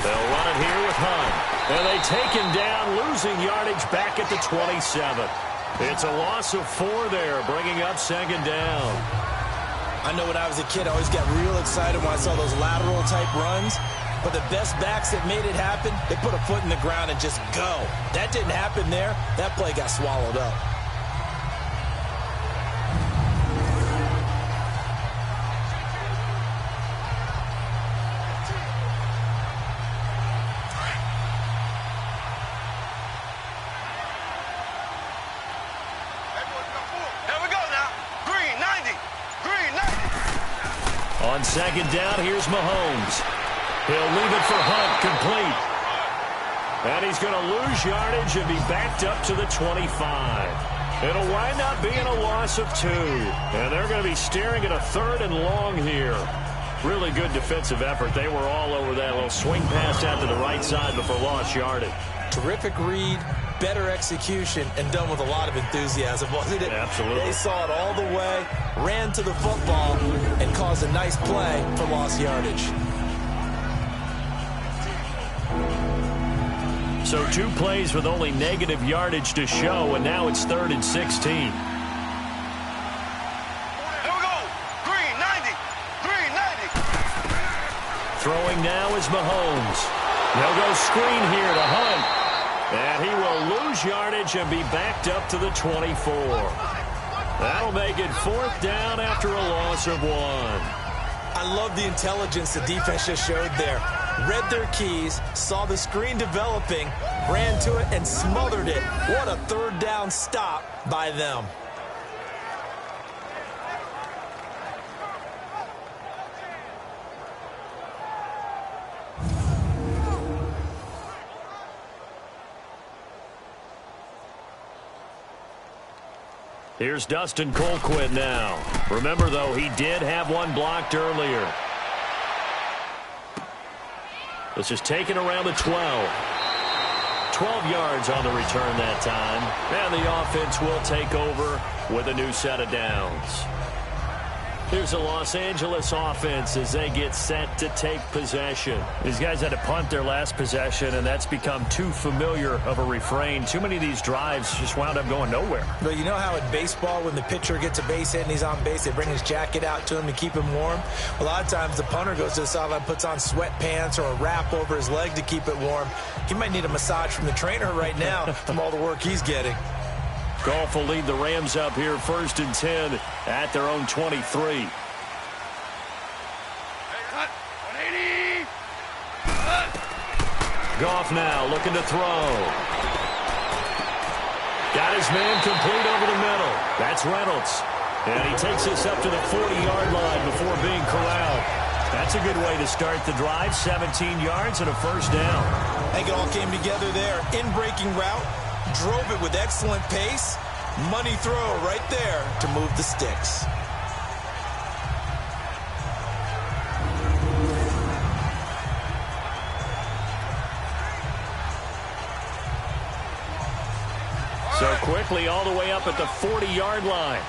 S1: They'll run it here with Hunt. And they take him down, losing yardage back at the 27. It's a loss of 4 there, bringing up 2nd down.
S2: I know when I was a kid, I always got real excited when I saw those lateral-type runs. But the best backs that made it happen, they put a foot in the ground and just go. That didn't happen there. That play got swallowed up.
S1: On 2nd down, here's Mahomes. He'll leave it for Hunt, complete. And he's going to lose yardage and be backed up to the 25. It'll wind up being a loss of 2. And they're going to be staring at a 3rd and long here. Really good defensive effort. They were all over that little swing pass out to the right side before lost yardage.
S2: Terrific read, better execution, and done with a lot of enthusiasm, wasn't it?
S1: Absolutely.
S2: They saw it all the way, ran to the football, and caused a nice play for lost yardage.
S1: So 2 plays with only negative yardage to show, and now it's 3rd and 16.
S3: Here we go. Green, 90. Green, 90.
S1: Throwing now is Mahomes. They'll go screen here to Hunt. And he will lose yardage and be backed up to the 24. That'll make it 4th down after a loss of 1.
S2: I love the intelligence the defense just showed there. Read their keys, saw the screen developing, ran to it, and smothered it. What a 3rd down stop by them.
S1: Here's Dustin Colquitt now. Remember, though, he did have one blocked earlier. This is taken around the 12. 12 yards on the return that time. And the offense will take over with a new set of downs. Here's the Los Angeles offense as they get set to take possession. These guys had to punt their last possession, and that's become too familiar of a refrain. Too many of these drives just wound up going nowhere.
S2: But you know how in baseball, when the pitcher gets a base hit and he's on base, they bring his jacket out to him to keep him warm? A lot of times the punter goes to the sideline, puts on sweatpants or a wrap over his leg to keep it warm. He might need a massage from the trainer right now from all the work he's getting.
S1: Goff will lead the Rams up here 1st and 10 at their own 23. Goff now looking to throw. Got his man complete over the middle. That's Reynolds. And he takes us up to the 40-yard line before being corralled. That's a good way to start the drive. 17 yards and a 1st down.
S2: I think it all came together there. In-breaking route. Drove it with excellent pace. Money throw right there to move the sticks.
S1: So quickly all the way up at the 40-yard line.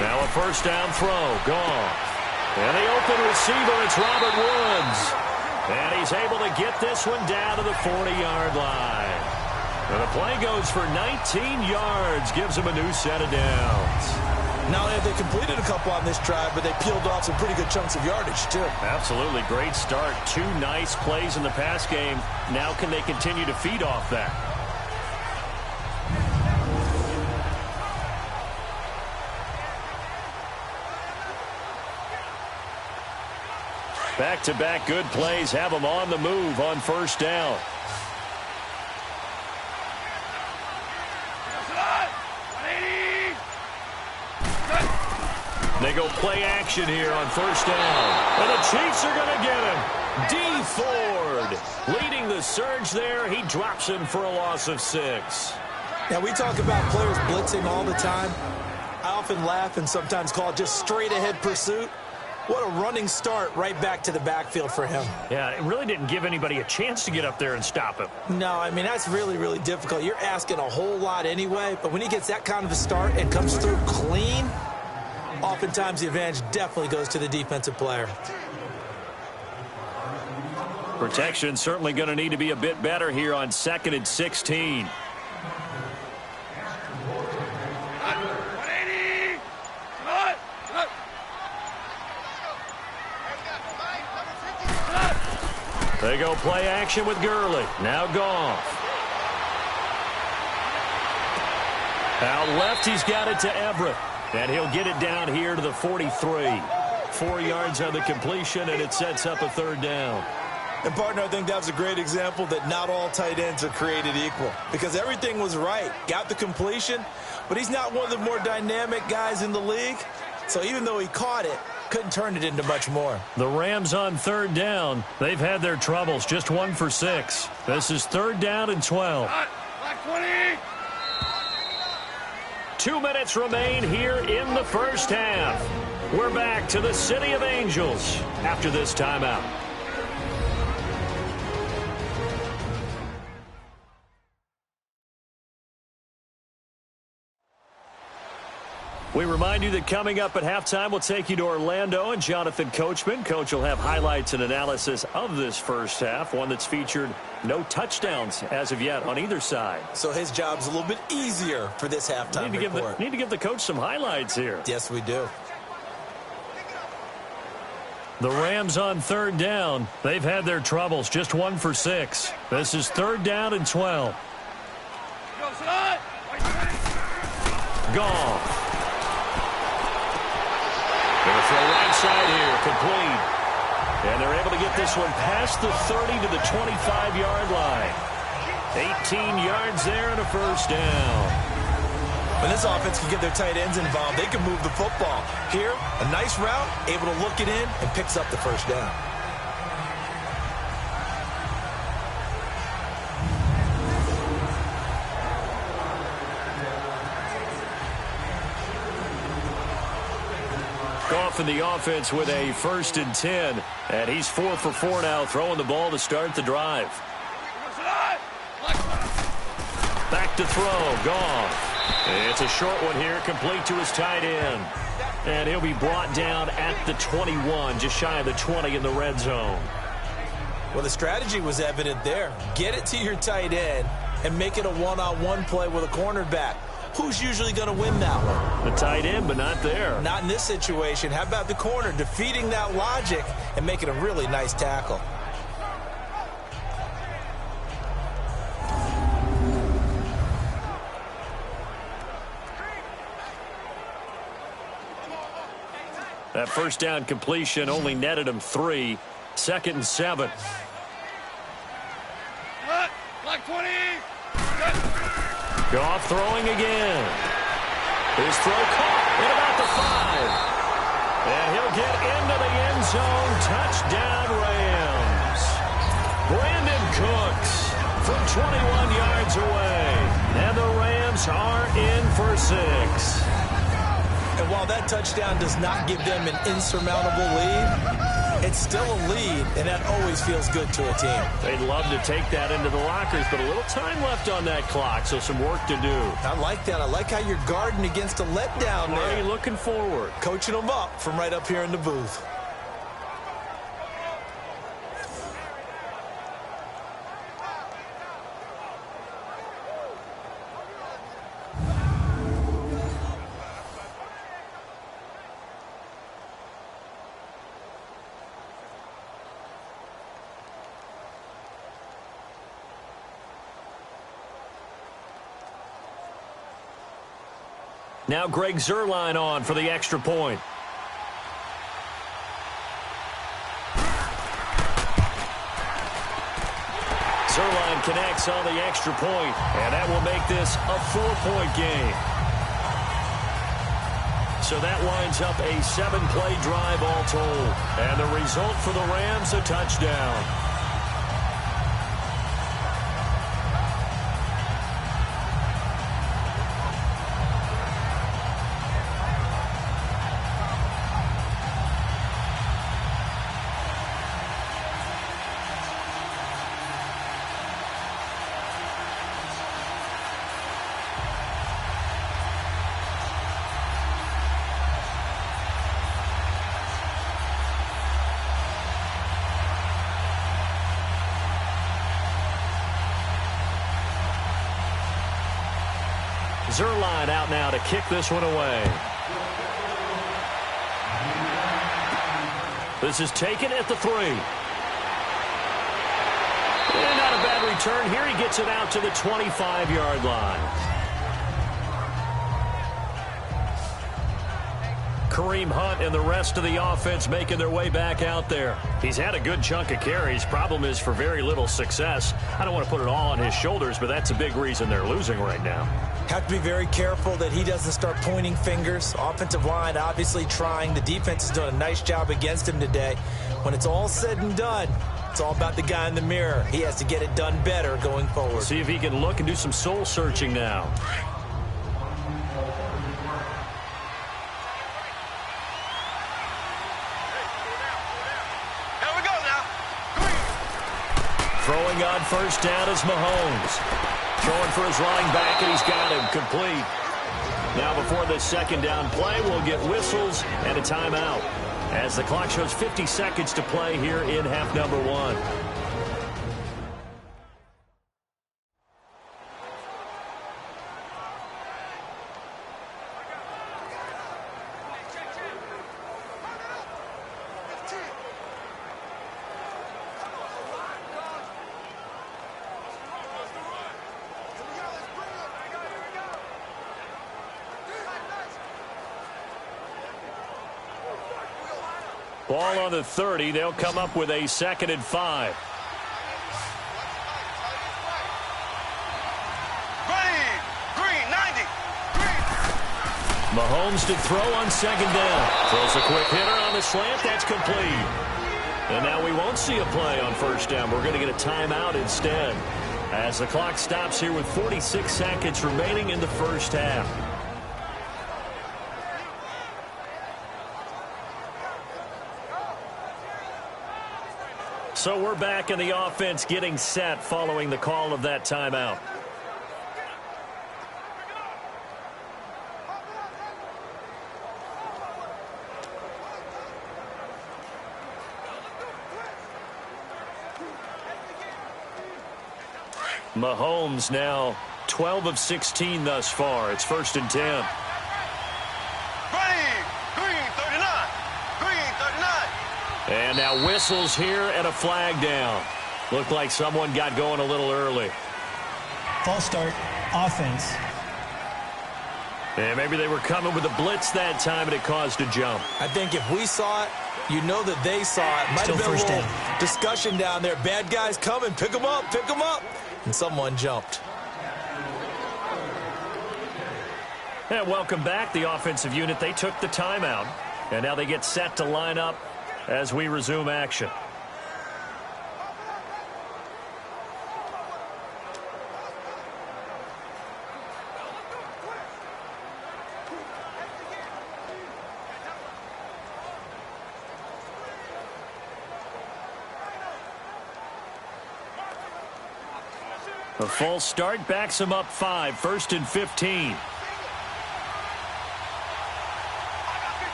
S1: Now a 1st down throw. Goff. And the open receiver, it's Robert Woods. And he's able to get this one down to the 40-yard line. And the play goes for 19 yards. Gives him a new set of downs.
S2: Not only have they completed a couple on this drive, but they peeled off some pretty good chunks of yardage, too.
S1: Absolutely. Great start. 2 nice plays in the pass game. Now can they continue to feed off that? Back-to-back good plays have them on the move on 1st down. They go play action here on 1st down. And the Chiefs are going to get him. D. Ford leading the surge there. He drops him for a loss of 6.
S2: Now, we talk about players blitzing all the time. I often laugh and sometimes call it just straight-ahead pursuit. What a running start right back to the backfield for him.
S1: Yeah, it really didn't give anybody a chance to get up there and stop him.
S2: No, I mean, that's really, really difficult. You're asking a whole lot anyway, but when he gets that kind of a start and comes through clean, oftentimes the advantage definitely goes to the defensive player.
S1: Protection certainly going to need to be a bit better here on 2nd and 16. They go play action with Gurley. Now Goff. Out left, he's got it to Everett. And he'll get it down here to the 43. 4 yards on the completion, and it sets up a 3rd down.
S2: And, partner, I think that was a great example that not all tight ends are created equal. Because everything was right. Got the completion, but he's not one of the more dynamic guys in the league. So even though he caught it, couldn't turn it into much more.
S1: The Rams on 3rd down. They've had their troubles. Just 1 for 6. This is 3rd down and 12. 2 minutes remain here in the 1st half. We're back to the City of Angels after this timeout. We remind you that coming up at halftime, we'll take you to Orlando and Jonathan Coachman. Coach will have highlights and analysis of this first half, one that's featured no touchdowns as of yet on either side.
S2: So his job's a little bit easier for this halftime report.
S1: Need to give the coach some highlights here.
S2: Yes, we do.
S1: The Rams on third down. They've had their troubles, just 1 for 6. This is third down and 12. Goff. Going to throw right side here, complete. And they're able to get this one past the 30 to the 25-yard line. 18 yards there and a first down.
S2: When this offense can get their tight ends involved, they can move the football. Here, a nice route, able to look it in, and picks up the first down.
S1: Goff in the offense with a 1st and 10. And he's 4 for 4 now, throwing the ball to start the drive. Back to throw, Goff. It's a short one here, complete to his tight end. And he'll be brought down at the 21, just shy of the 20 in the red zone.
S2: Well, the strategy was evident there. Get it to your tight end and make it a one-on-one play with a cornerback. Who's usually going to win that one?
S1: The tight end, but not there.
S2: Not in this situation. How about the corner defeating that logic and making a really nice tackle?
S1: That first down completion only netted him 3. 2nd and 7.
S3: Like 20.
S1: Goff throwing again. His throw caught at about the 5. And he'll get into the end zone. Touchdown, Rams. Brandon Cooks from 21 yards away. And the Rams are in for 6.
S2: And while that touchdown does not give them an insurmountable lead, it's still a lead, and that always feels good to a team.
S1: They'd love to take that into the lockers, but a little time left on that clock, so some work to do.
S2: I like that. I like how you're guarding against a letdown there.
S1: Already looking forward.
S2: Coaching them up from right up here in the booth.
S1: Now Greg Zuerlein on for the extra point. Zuerlein connects on the extra point, and that will make this a 4-point game. So that winds up a 7-play drive all told. And the result for the Rams, a touchdown. Zuerlein out now to kick this one away. This is taken at the 3. And not a bad return here. He gets it out to the 25-yard line. Kareem Hunt and the rest of the offense making their way back out there. He's had a good chunk of carries. Problem is for very little success. I don't want to put it all on his shoulders, but that's a big reason they're losing right now.
S2: Have to be very careful that he doesn't start pointing fingers. Offensive line obviously trying. The defense has done a nice job against him today. When it's all said and done, it's all about the guy in the mirror. He has to get it done better going forward.
S1: See if he can look and do some soul searching now. Throwing on first down is Mahomes. Throwing for his running back, and he's got him complete. Now before this second down play, we'll get whistles and a timeout as the clock shows 50 seconds to play here in half number 1. Ball on the 30. They'll come up with a 2nd and 5.
S3: Green, 90. Green.
S1: Mahomes to throw on 2nd down. Throws a quick hitter on the slant. That's complete. And now we won't see a play on 1st down. We're going to get a timeout instead as the clock stops here with 46 seconds remaining in the first half. So we're back in the offense getting set following the call of that timeout. Mahomes now 12 of 16 thus far. It's 1st and 10. And now whistles here and a flag down. Looked like someone got going a little early.
S5: False start, offense.
S1: And maybe they were coming with a blitz that time and it caused a jump.
S2: I think if we saw it, you know that they saw it. Might have been a little discussion down there. Bad guys coming, pick them up, pick them up. And someone jumped.
S1: And welcome back, the offensive unit. They took the timeout. And now they get set to line up as we resume action. A false start backs him up 5, 1st and 15.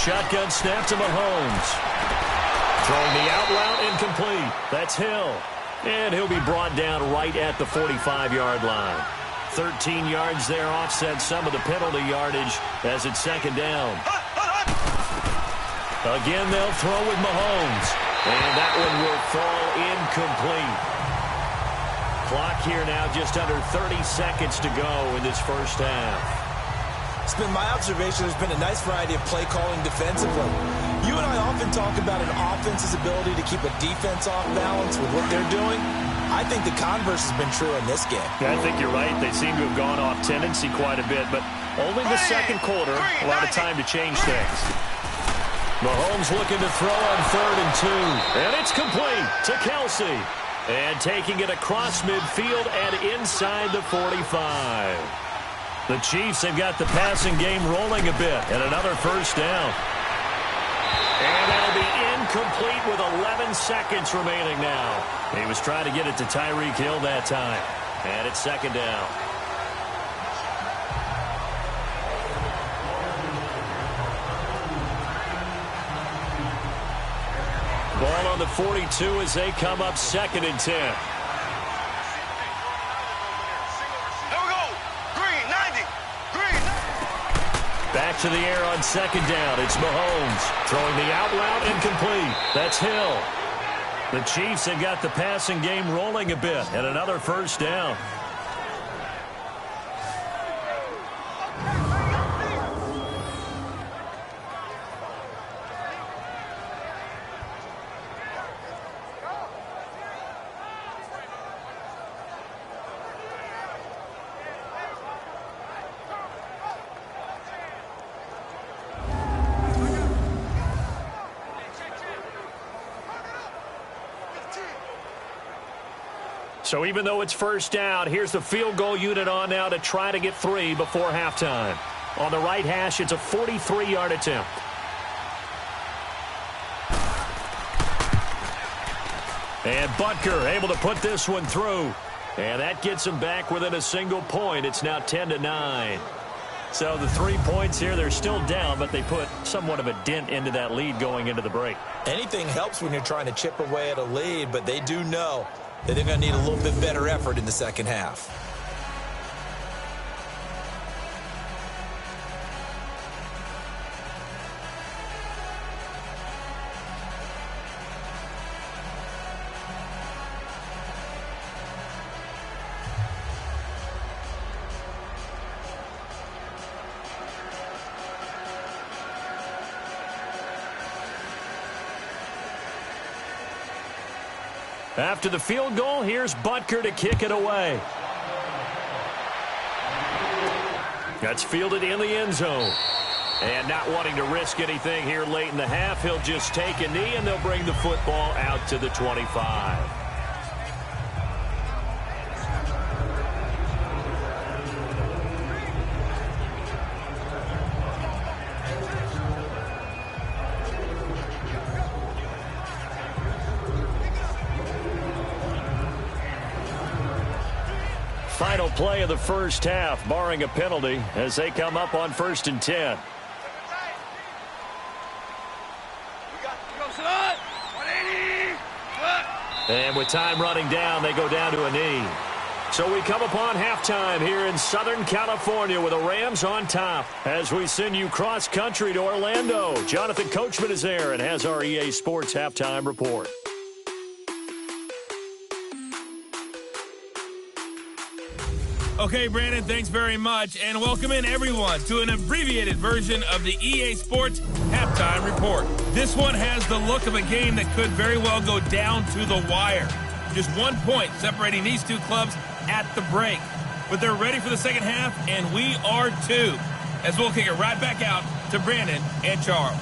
S1: Shotgun snap to Mahomes. Throwing the out route incomplete. That's Hill. And he'll be brought down right at the 45-yard line. 13 yards there offset some of the penalty yardage as it's 2nd down. Again, they'll throw with Mahomes. And that one will fall incomplete. Clock here now just under 30 seconds to go in this first half.
S2: It's been my observation there's been a nice variety of play calling defensively. You and I often talk about an offense's ability to keep a defense off balance with what they're doing. I think the converse has been true in this game.
S1: Yeah, I think you're right. They seem to have gone off tendency quite a bit, but only the second quarter, a lot of time to change things. Mahomes looking to throw on 3rd and 2. And it's complete to Kelsey. And taking it across midfield and inside the 45. The Chiefs have got the passing game rolling a bit. And another 1st down. And that'll be incomplete with 11 seconds remaining now. He was trying to get it to Tyreek Hill that time. And it's 2nd down. Ball on the 42 as they come up 2nd and 10. Back to the air on 2nd down. It's Mahomes throwing the out route incomplete. That's Hill. The Chiefs have got the passing game rolling a bit and another 1st down. So even though it's 1st down, here's the field goal unit on now to try to get 3 before halftime. On the right hash, it's a 43-yard attempt. And Butker able to put this one through. And that gets them back within a single point. It's now 10-9. So the 3 points here, they're still down, but they put somewhat of a dent into that lead going into the break.
S2: Anything helps when you're trying to chip away at a lead, but they do know that they're going to need a little bit better effort in the second half.
S1: After the field goal, here's Butker to kick it away. That's fielded in the end zone. And not wanting to risk anything here late in the half, he'll just take a knee, and they'll bring the football out to the 25. Final play of the first half, barring a penalty, as they come up on 1st and 10. And with time running down, they go down to a knee. So we come upon halftime here in Southern California with the Rams on top. As we send you cross-country to Orlando, Jonathan Coachman is there and has our EA Sports halftime report.
S6: Okay, Brandon, thanks very much, and welcome in everyone to an abbreviated version of the EA Sports Halftime Report. This one has the look of a game that could very well go down to the wire. Just 1 point separating these two clubs at the break. But they're ready for the second half, and we are too, as we'll kick it right back out to Brandon and Charles.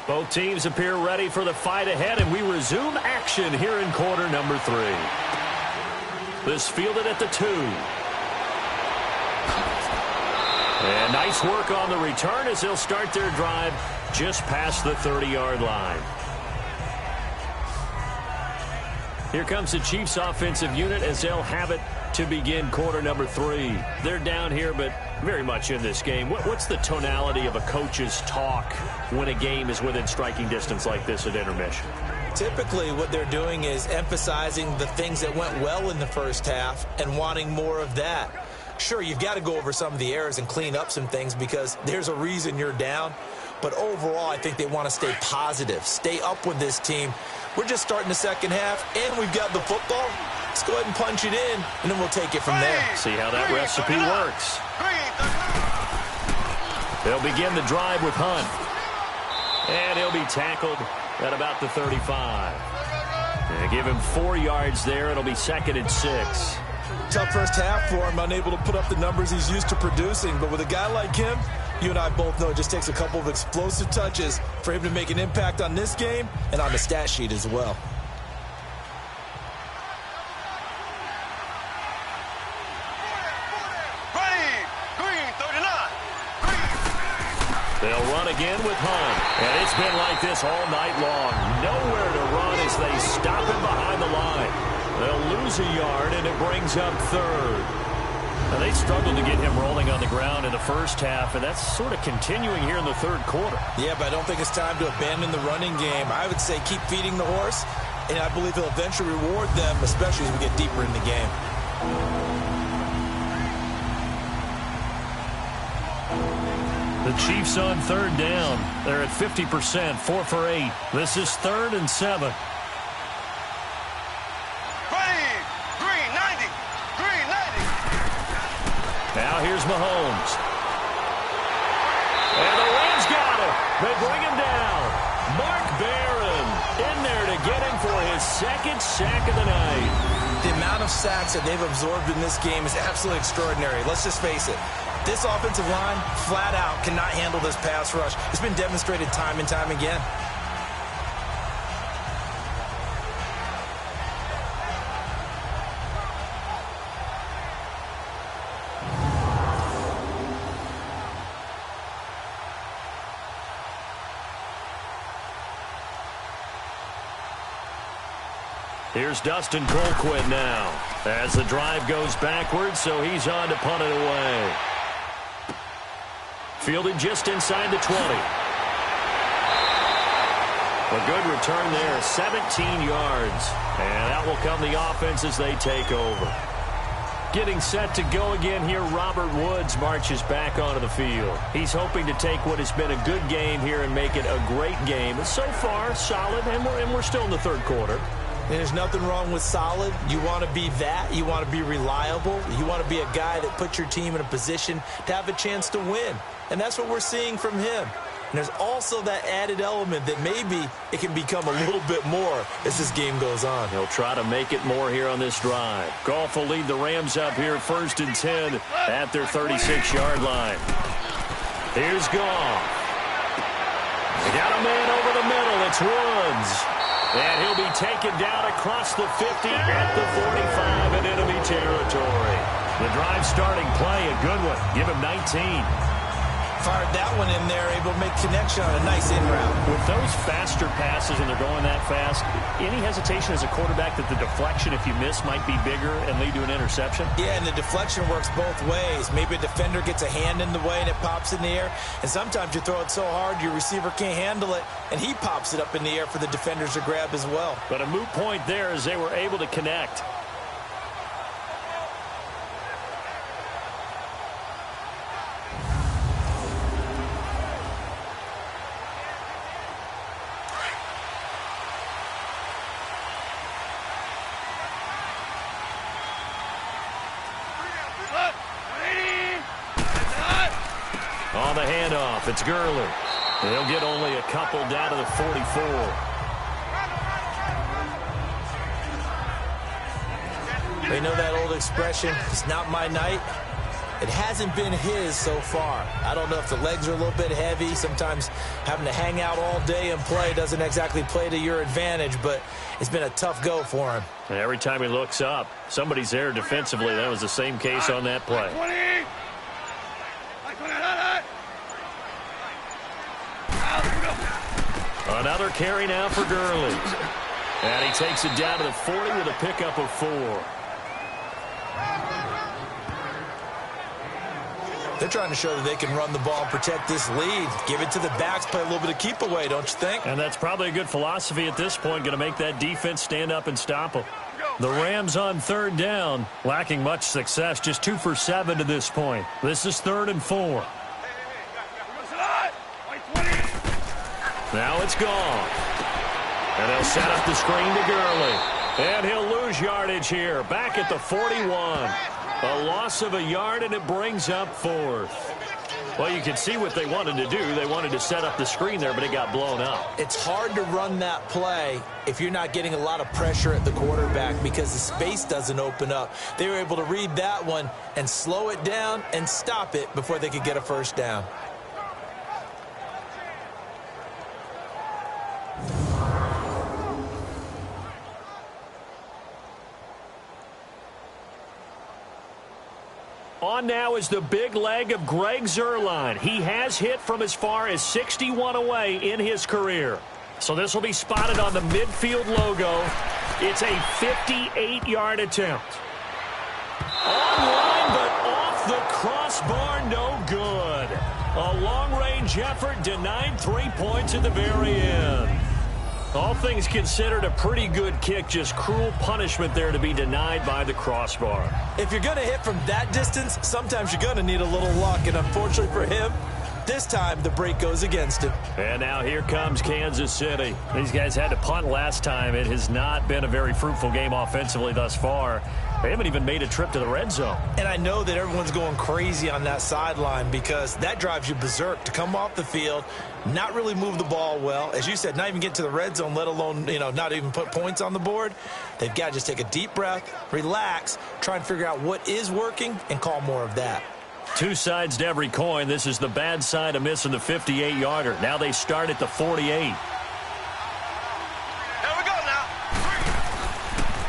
S1: Both teams appear ready for the fight ahead, and we resume action here in quarter number 3. This fielded at the 2. And nice work on the return as they'll start their drive just past the 30-yard line. Here comes the Chiefs offensive unit as they'll have it to begin quarter number 3. They're down here, but very much in this game. What's the tonality of a coach's talk when a game is within striking distance like this at intermission?
S2: Typically, what they're doing is emphasizing the things that went well in the first half and wanting more of that. Sure, you've got to go over some of the errors and clean up some things because there's a reason you're down. But overall, I think they want to stay positive, stay up with this team. We're just starting the second half, and we've got the football. Let's go ahead and punch it in, and then we'll take it from there.
S1: See how that recipe works. They'll begin the drive with Hunt. And he'll be tackled at about the 35. And give him 4 yards there. It'll be 2nd and 6.
S2: Tough first half for him, unable to put up the numbers he's used to producing. But with a guy like him, you and I both know it just takes a couple of explosive touches for him to make an impact on this game and on the stat sheet as well.
S1: They'll run again with Hunt. And it's been like this all night long. Nowhere to run as they stop him behind the line. They'll lose a yard, and it brings up 3rd. Now, they struggled to get him rolling on the ground in the first half, and that's sort of continuing here in the 3rd quarter.
S2: Yeah, but I don't think it's time to abandon the running game. I would say keep feeding the horse, and I believe he'll eventually reward them, especially as we get deeper in the game.
S1: The Chiefs on third down. They're at 50%, 4 for 8. This is 3rd and 7. Now here's Mahomes. And the Rams got him. They bring him down. Mark Barron in there to get him for his 2nd sack of the night.
S2: The amount of sacks that they've absorbed in this game is absolutely extraordinary. Let's just face it. This offensive line, flat out, cannot handle this pass rush. It's been demonstrated time and time again.
S1: Here's Dustin Colquitt now as the drive goes backwards, so he's on to punt it away. Fielded just inside the 20. A good return there, 17 yards. And out will come the offense as they take over. Getting set to go again here, Robert Woods marches back onto the field. He's hoping to take what has been a good game here and make it a great game. So far, solid, and we're still in the 3rd quarter.
S2: And there's nothing wrong with solid. You want to be that. You want to be reliable. You want to be a guy that puts your team in a position to have a chance to win. And that's what we're seeing from him. And there's also that added element that maybe it can become a little bit more as this game goes on.
S1: He'll try to make it more here on this drive. Goff will lead the Rams up here 1st and 10 at their 36-yard line. Here's Goff. They got a man over the middle. It's Woods. And he'll be taken down across the 50 at the 45 in enemy territory. The drive starting play, a good one. Give him 19.
S2: Fired that one in there, able to make connection on a nice in route.
S1: With those faster passes and they're going that fast, any hesitation as a quarterback that the deflection, if you miss, might be bigger and lead to an interception?
S2: Yeah, and the deflection works both ways. Maybe a defender gets a hand in the way and it pops in the air. And sometimes you throw it so hard your receiver can't handle it, and he pops it up in the air for the defenders to grab as well.
S1: But a moot point there as they were able to connect. On the handoff, it's Gurley. They'll get only a couple down to the 44.
S2: They know that old expression, it's not my night. It hasn't been his so far. I don't know if the legs are a little bit heavy. Sometimes having to hang out all day and play doesn't exactly play to your advantage, but it's been a tough go for him.
S1: And every time he looks up, somebody's there defensively. That was the same case on that play. Another carry now for Gurley. And he takes it down to the 40 with a pickup of 4.
S2: They're trying to show that they can run the ball and protect this lead. Give it to the backs, play a little bit of keep away, don't you think?
S1: And that's probably a good philosophy at this point, going to make that defense stand up and stop them. The Rams on 3rd down, lacking much success, just 2 for 7 to this point. This is 3rd and 4. Now it's gone. And they'll set up the screen to Gurley. And he'll lose yardage here. Back at the 41. A loss of a yard, and it brings up 4th. Well, you can see what they wanted to do. They wanted to set up the screen there, but it got blown up.
S2: It's hard to run that play if you're not getting a lot of pressure at the quarterback because the space doesn't open up. They were able to read that one and slow it down and stop it before they could get a first down.
S1: On now is the big leg of Greg Zuerlein. He has hit from as far as 61 away in his career. So this will be spotted on the midfield logo. It's a 58-yard attempt. Online, but off the crossbar, no good. A long-range effort denied 3 points at the very end. All things considered, a pretty good kick, just cruel punishment there to be denied by the crossbar.
S2: If you're going to hit from that distance, sometimes you're going to need a little luck, and unfortunately for him, this time the break goes against him.
S1: And now here comes Kansas City. These guys had to punt last time. It has not been a very fruitful game offensively thus far. They haven't even made a trip to the red zone.
S2: And I know that everyone's going crazy on that sideline because that drives you berserk to come off the field, not really move the ball well. As you said, not even get to the red zone, let alone, not even put points on the board. They've got to just take a deep breath, relax, try and figure out what is working, and call more of that.
S1: Two sides to every coin. This is the bad side of missing the 58-yarder. Now they start at the 48.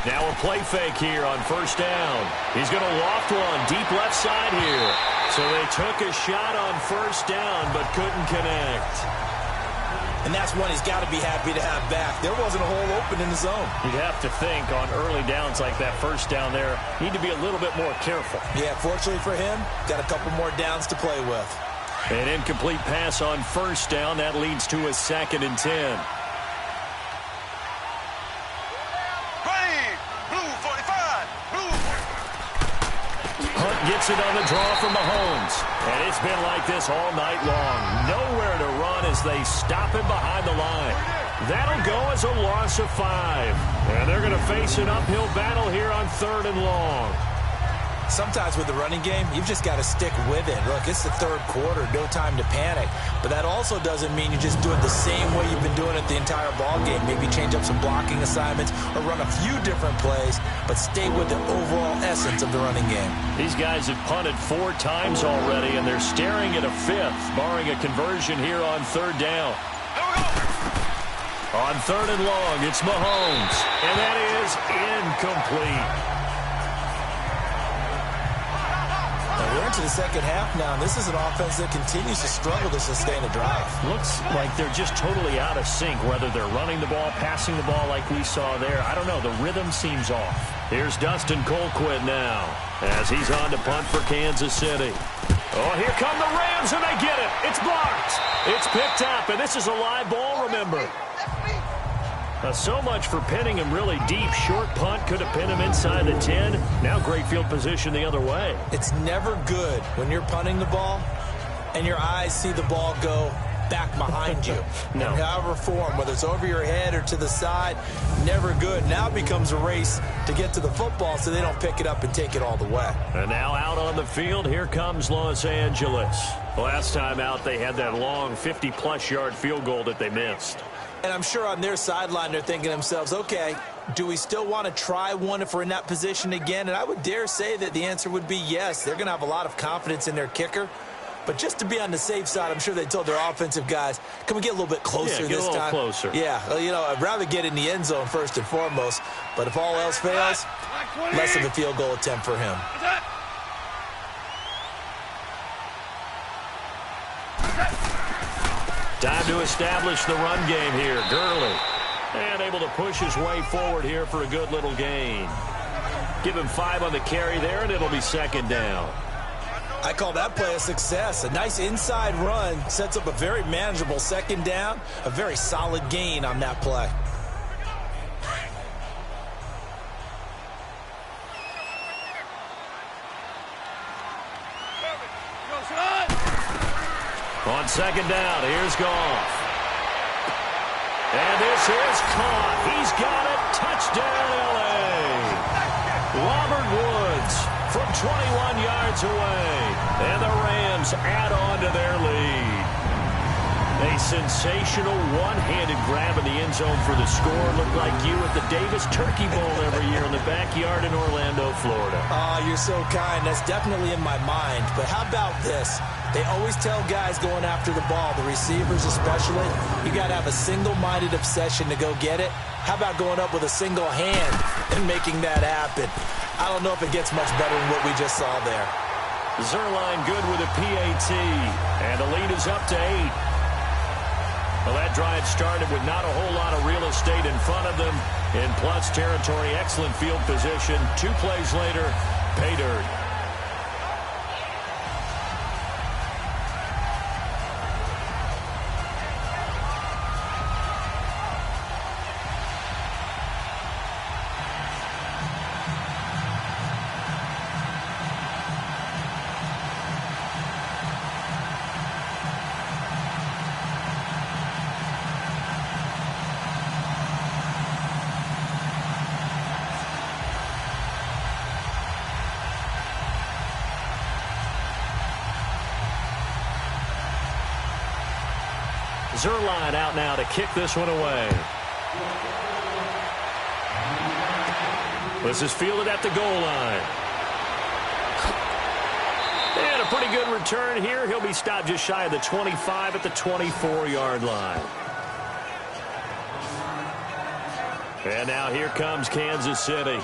S1: Now a play fake here on first down. He's going to loft one deep left side here. So they took a shot on first down but couldn't connect.
S2: And that's one he's got to be happy to have back. There wasn't a hole open in the zone.
S1: You'd have to think on early downs like that first down there, need to be a little bit more careful.
S2: Yeah, fortunately for him, got a couple more downs to play with.
S1: An incomplete pass on first down. That leads to a 2nd and 10. Gets it on the draw from Mahomes. And it's been like this all night long. Nowhere to run as they stop him behind the line. That'll go as a loss of 5. And they're going to face an uphill battle here on 3rd and long.
S2: Sometimes with the running game, you've just got to stick with it. Look, it's the 3rd quarter, no time to panic. But that also doesn't mean you just do it the same way you've been doing it the entire ball game. Maybe change up some blocking assignments or run a few different plays, but stay with the overall essence of the running game.
S1: These guys have punted 4 times already, and they're staring at a 5th, barring a conversion here on 3rd down. On 3rd and long, it's Mahomes, and that is incomplete.
S2: We're into the second half now, and this is an offense that continues to struggle to sustain a drive.
S1: Looks like they're just totally out of sync, whether they're running the ball, passing the ball like we saw there. I don't know. The rhythm seems off. Here's Dustin Colquitt now as he's on to punt for Kansas City. Oh, here come the Rams, and they get it. It's blocked. It's picked up, and this is a live ball, remember. So much for pinning him really deep. Short punt could have pinned him inside the 10. Now great field position the other way.
S2: It's never good when you're punting the ball and your eyes see the ball go back behind you.
S1: No.
S2: In however form, whether it's over your head or to the side, never good. Now it becomes a race to get to the football so they don't pick it up and take it all the way.
S1: And now out on the field, here comes Los Angeles. Last time out, they had that long 50-plus yard field goal that they missed.
S2: And I'm sure on their sideline they're thinking to themselves, okay, do we still want to try one if we're in that position again? And I would dare say that the answer would be yes. They're going to have a lot of confidence in their kicker. But just to be on the safe side, I'm sure they told their offensive guys, can we get a little bit closer this time?
S1: Get a little closer.
S2: Yeah, I'd rather get in the end zone first and foremost. But if all else fails, less of a field goal attempt for him.
S1: Time to establish the run game here. Gurley. And able to push his way forward here for a good little gain. Give him 5 on the carry there, and it'll be 2nd down.
S2: I call that play a success. A nice inside run sets up a very manageable 2nd down. A very solid gain on that play.
S1: On 2nd down, here's Goff. And this is caught. He's got it. Touchdown, L.A. Robert Woods from 21 yards away. And the Rams add on to their lead. A sensational one-handed grab in the end zone for the score. Looked like you at the Davis Turkey Bowl every year in the backyard in Orlando, Florida.
S2: Oh, you're so kind. That's definitely in my mind. But how about this? They always tell guys going after the ball, the receivers especially, you got to have a single-minded obsession to go get it. How about going up with a single hand and making that happen? I don't know if it gets much better than what we just saw there.
S1: Zerline good with a PAT, and the lead is up to 8. Well, that drive started with not a whole lot of real estate in front of them. In plus territory, excellent field position. 2 plays later, pay dirt. Zuerlein out now to kick this one away. This is fielded at the goal line. And a pretty good return here. He'll be stopped just shy of the 25 at the 24-yard line. And now here comes Kansas City.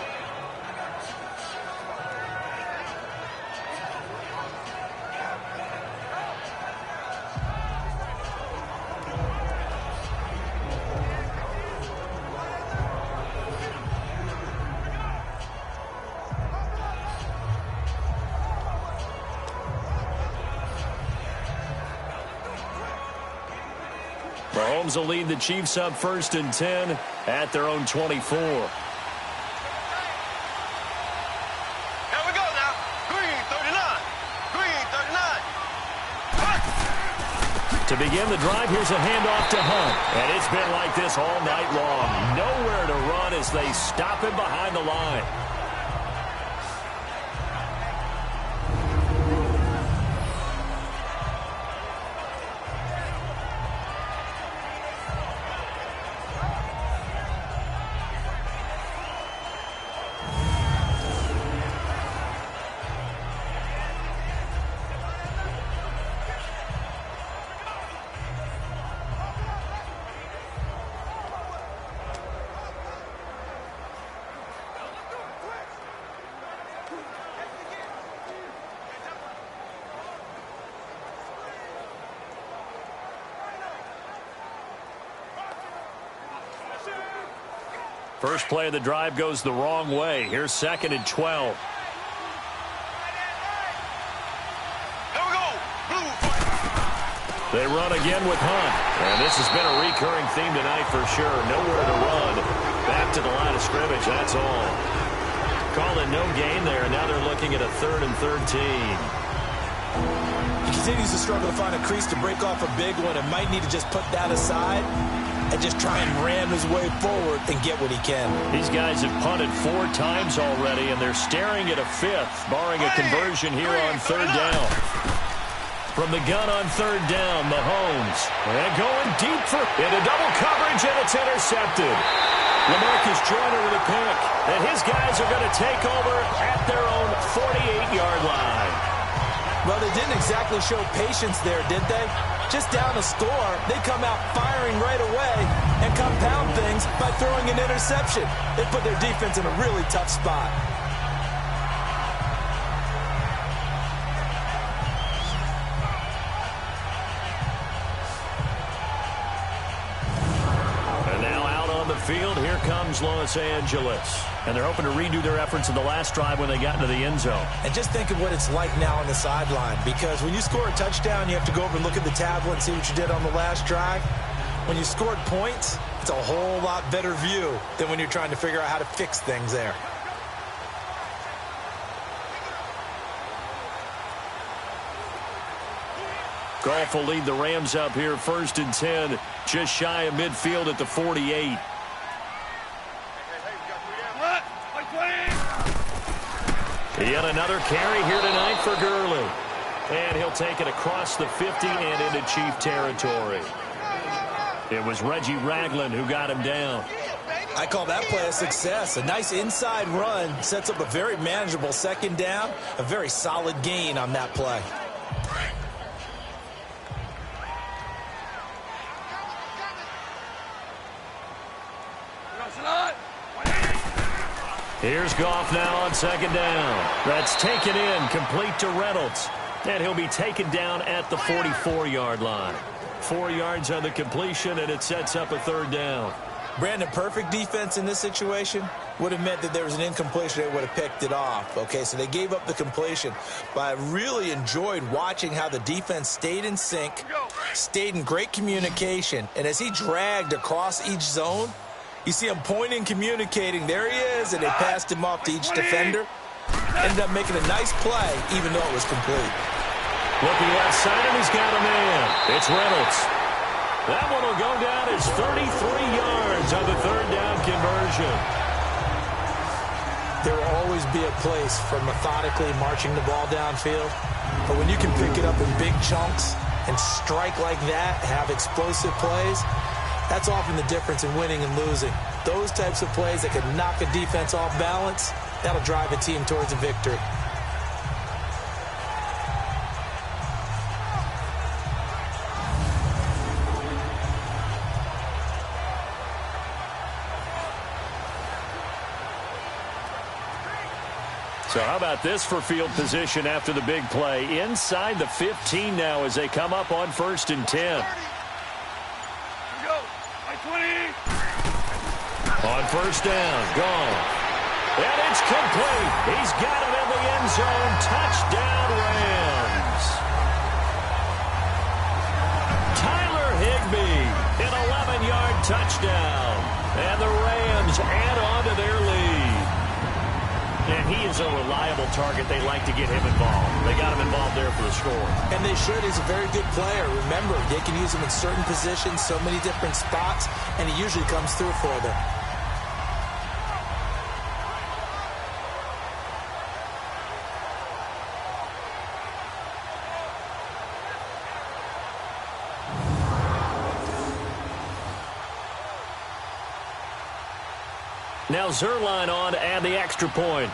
S1: Mahomes will lead the Chiefs up 1st and 10 at their own 24.
S3: Here we go now. Green 39. Green 39.
S1: To begin the drive, here's a handoff to Hunt. And it's been like this all night long. Nowhere to run as they stop him behind the line. First play of the drive goes the wrong way. Here's 2nd and 12.
S3: Here we go. Blue.
S1: They run again with Hunt. And this has been a recurring theme tonight for sure. Nowhere to run. Back to the line of scrimmage, that's all. Calling no gain there, and now they're looking at a 3rd and 13.
S2: He continues to struggle to find a crease to break off a big one and might need to just put that aside and just try and ram his way forward and get what he can.
S1: These guys have punted 4 times already, and they're staring at a 5th, barring a conversion here on 3rd down. From the gun on 3rd down, Mahomes. And going deep into double coverage, and it's intercepted. LaMarcus Joyner with a pick, and his guys are going to take over at their own 48-yard line.
S2: Well, they didn't exactly show patience there, did they? Just down a score, they come out firing right away and compound things by throwing an interception. They put their defense in a really tough spot.
S1: And now out on the field, here comes Los Angeles. And they're hoping to redo their efforts in the last drive when they got into the end zone.
S2: And just think of what it's like now on the sideline, because when you score a touchdown, you have to go over and look at the tablet and see what you did on the last drive. When you scored points, it's a whole lot better view than when you're trying to figure out how to fix things there.
S1: Goff will lead the Rams up here 1st and 10, just shy of midfield at the 48. Yet another carry here tonight for Gurley. And he'll take it across the 50 and into Chief territory. It was Reggie Ragland who got him down.
S2: I call that play a success. A nice inside run sets up a very manageable 2nd down. A very solid gain on that play.
S1: Here's Goff now on 2nd down. That's taken in, complete to Reynolds. And he'll be taken down at the 44-yard line. 4 yards on the completion, and it sets up a 3rd down.
S2: Brandon, perfect defense in this situation would have meant that there was an incompletion. They would have picked it off. Okay, so they gave up the completion. But I really enjoyed watching how the defense stayed in sync, stayed in great communication. And as he dragged across each zone, you see him pointing, communicating. There he is, and they passed him off to each defender. Ended up making a nice play, even though it was complete.
S1: Looking left side, and he's got a man. It's Reynolds. That one will go down as 33 yards on the 3rd down conversion.
S2: There will always be a place for methodically marching the ball downfield. But when you can pick it up in big chunks and strike like that, have explosive plays, that's often the difference in winning and losing. Those types of plays that can knock a defense off balance, that'll drive a team towards a victory.
S1: So how about this for field position after the big play? Inside the 15 now as they come up on 1st and 10.
S3: Go. By 20.
S1: On 1st down, gone. And it's complete. He's got it in the end zone. Touchdown, Rams. Tyler Higbee, an 11-yard touchdown. And the Rams add on to their lead. And he is a reliable target. They like to get him involved. They got him involved there for the score.
S2: And they should. He's a very good player. Remember, they can use him in certain positions, so many different spots, and he usually comes through for them.
S1: Now Zerline on to add the extra point.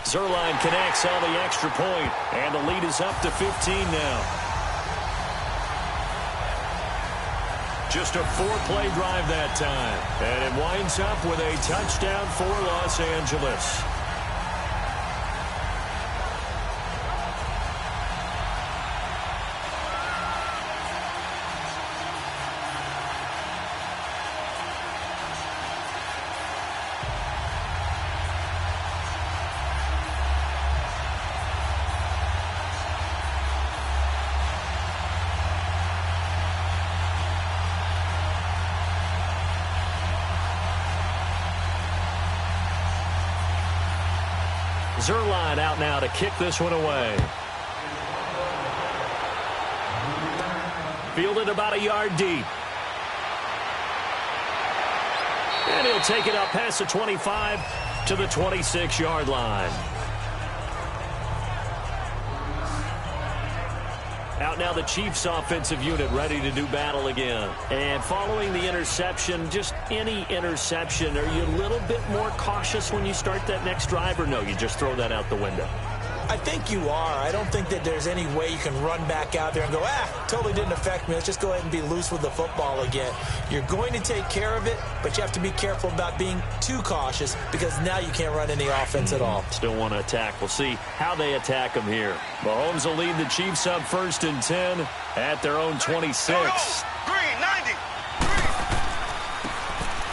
S1: Zerline connects on the extra point, and the lead is up to 15 now. Just a 4-play drive that time, and it winds up with a touchdown for Los Angeles. Zerline out now to kick this one away. Fielded about a yard deep. And he'll take it up past the 25 to the 26-yard line. Out now the Chiefs offensive unit ready to do battle again. And following the interception, just any interception, are you a little bit more cautious when you start that next drive, or no, you just throw that out the window?
S2: I think you are. I don't think that there's any way you can run back out there and go, totally didn't affect me. Let's just go ahead and be loose with the football again. You're going to take care of it, but you have to be careful about being too cautious because now you can't run any offense at all.
S1: Still want to attack. We'll see how they attack them here. Mahomes will lead the Chiefs up 1st and 10 at their own 26.
S3: Green, 90.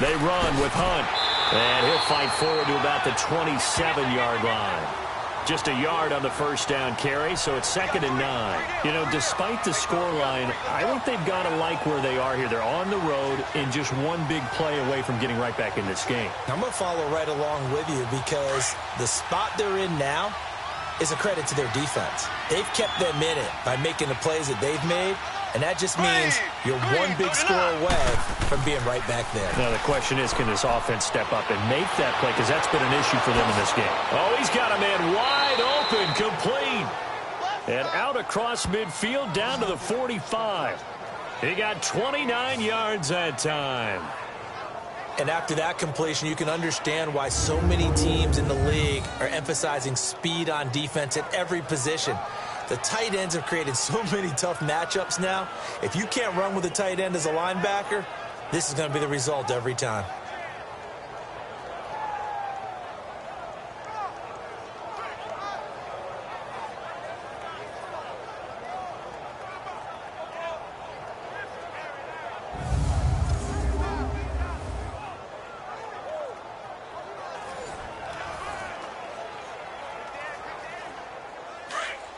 S1: They run with Hunt, and he'll fight forward to about the 27-yard line. Just a yard on the 1st down carry, so it's 2nd and 9. You know, despite the scoreline, I think they've got to like where they are here. They're on the road and just one big play away from getting right back in this game.
S2: I'm going to follow right along with you because the spot they're in now is a credit to their defense. They've kept them in it by making the plays that they've made, and that just means you're one big score away from being right back there.
S1: Now the question is, can this offense step up and make that play? Because that's been an issue for them in this game. Oh, he's got a man wide open, complete. And out across midfield down to the 45. He got 29 yards that time.
S2: And after that completion, you can understand why so many teams in the league are emphasizing speed on defense at every position. The tight ends have created so many tough matchups now. If you can't run with a tight end as a linebacker, this is going to be the result every time.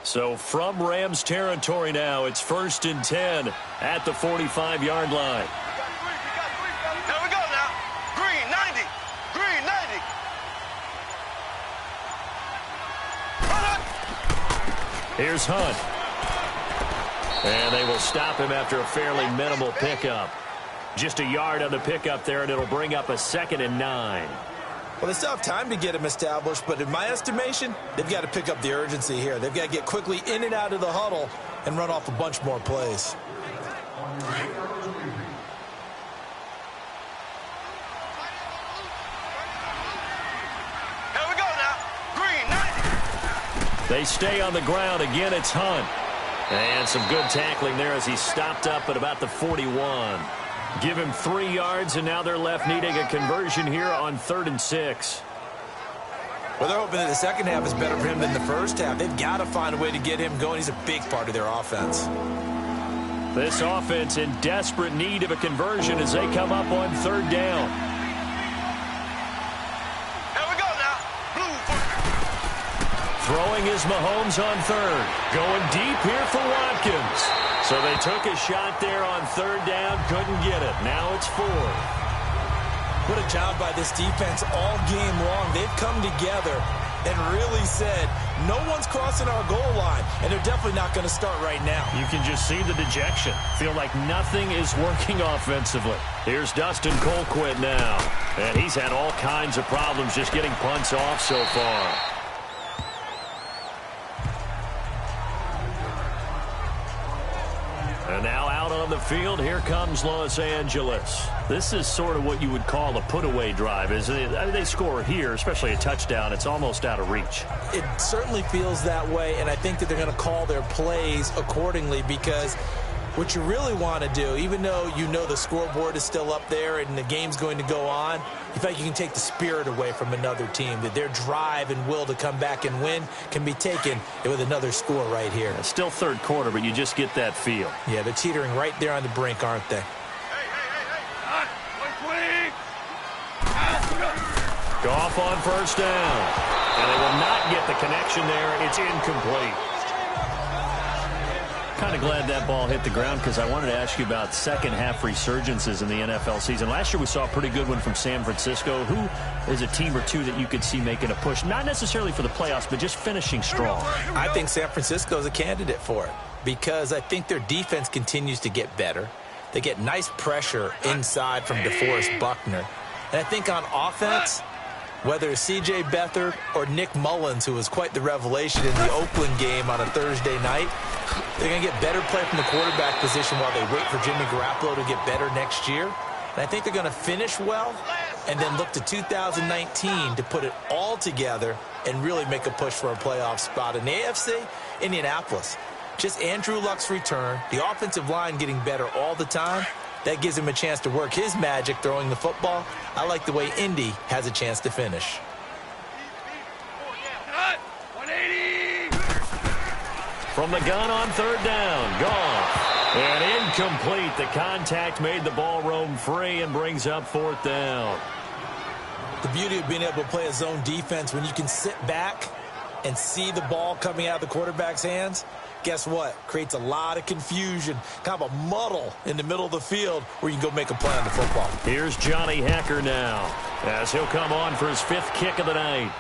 S1: So from Rams territory now, it's 1st and 10 at the 45-yard line.
S3: Here we go now. Green, 90. Green, 90.
S1: Here's Hunt. And they will stop him after a fairly minimal pickup. Just a yard on the pickup there, and it'll bring up a 2nd and 9.
S2: Well, they still have time to get him established, but in my estimation, they've got to pick up the urgency here. They've got to get quickly in and out of the huddle and run off a bunch more plays.
S3: Here we go now. Green, 90.
S1: They stay on the ground. Again, it's Hunt. And some good tackling there as he stopped up at about the 41. Give him 3 yards, and now they're left needing a conversion here on 3rd and 6.
S2: Well, they're hoping that the second half is better for him than the first half. They've got to find a way to get him going. He's a big part of their offense.
S1: This offense in desperate need of a conversion as they come up on 3rd down.
S3: Here we go now. Blue.
S1: Throwing is Mahomes on 3rd. Going deep here for Watkins. So they took a shot there on 3rd down, couldn't get it. Now it's 4th.
S2: What a job by this defense all game long. They've come together and really said, no one's crossing our goal line, and they're definitely not going to start right now.
S1: You can just see the dejection. Feel like nothing is working offensively. Here's Dustin Colquitt now, and he's had all kinds of problems just getting punts off so far. And now out on the field, here comes Los Angeles. This is sort of what you would call a put-away drive. They score here, especially a touchdown. It's almost out of reach.
S2: It certainly feels that way, and I think that they're going to call their plays accordingly because what you really want to do, even though you know the scoreboard is still up there and the game's going to go on, you feel like you can take the spirit away from another team, that their drive and will to come back and win can be taken with another score right here.
S1: It's still 3rd quarter, but you just get that feel.
S2: Yeah, they're teetering right there on the brink, aren't they?
S1: Goff on 1st down. And they will not get the connection there. It's incomplete. Kind of glad that ball hit the ground because I wanted to ask you about second half resurgences in the NFL season. Last year we saw a pretty good one from San Francisco. Who is a team or two that you could see making a push? Not necessarily for the playoffs, but just finishing strong. I
S2: think San Francisco is a candidate for it because I think their defense continues to get better. They get nice pressure inside from DeForest Buckner. And I think on offense, whether it's C.J. Beathard or Nick Mullins, who was quite the revelation in the Oakland game on a Thursday night, they're going to get better play from the quarterback position while they wait for Jimmy Garoppolo to get better next year. And I think they're going to finish well and then look to 2019 to put it all together and really make a push for a playoff spot. In the AFC, Indianapolis, just Andrew Luck's return, the offensive line getting better all the time. That gives him a chance to work his magic throwing the football. I like the way Indy has a chance to finish.
S1: From the gun on 3rd down, Goff. And incomplete. The contact made the ball roam free and brings up 4th down.
S2: The beauty of being able to play a zone defense when you can sit back and see the ball coming out of the quarterback's hands, guess what? Creates a lot of confusion, kind of a muddle in the middle of the field where you can go make a play on the football.
S1: Here's Johnny Hekker now as he'll come on for his 5th kick of the night.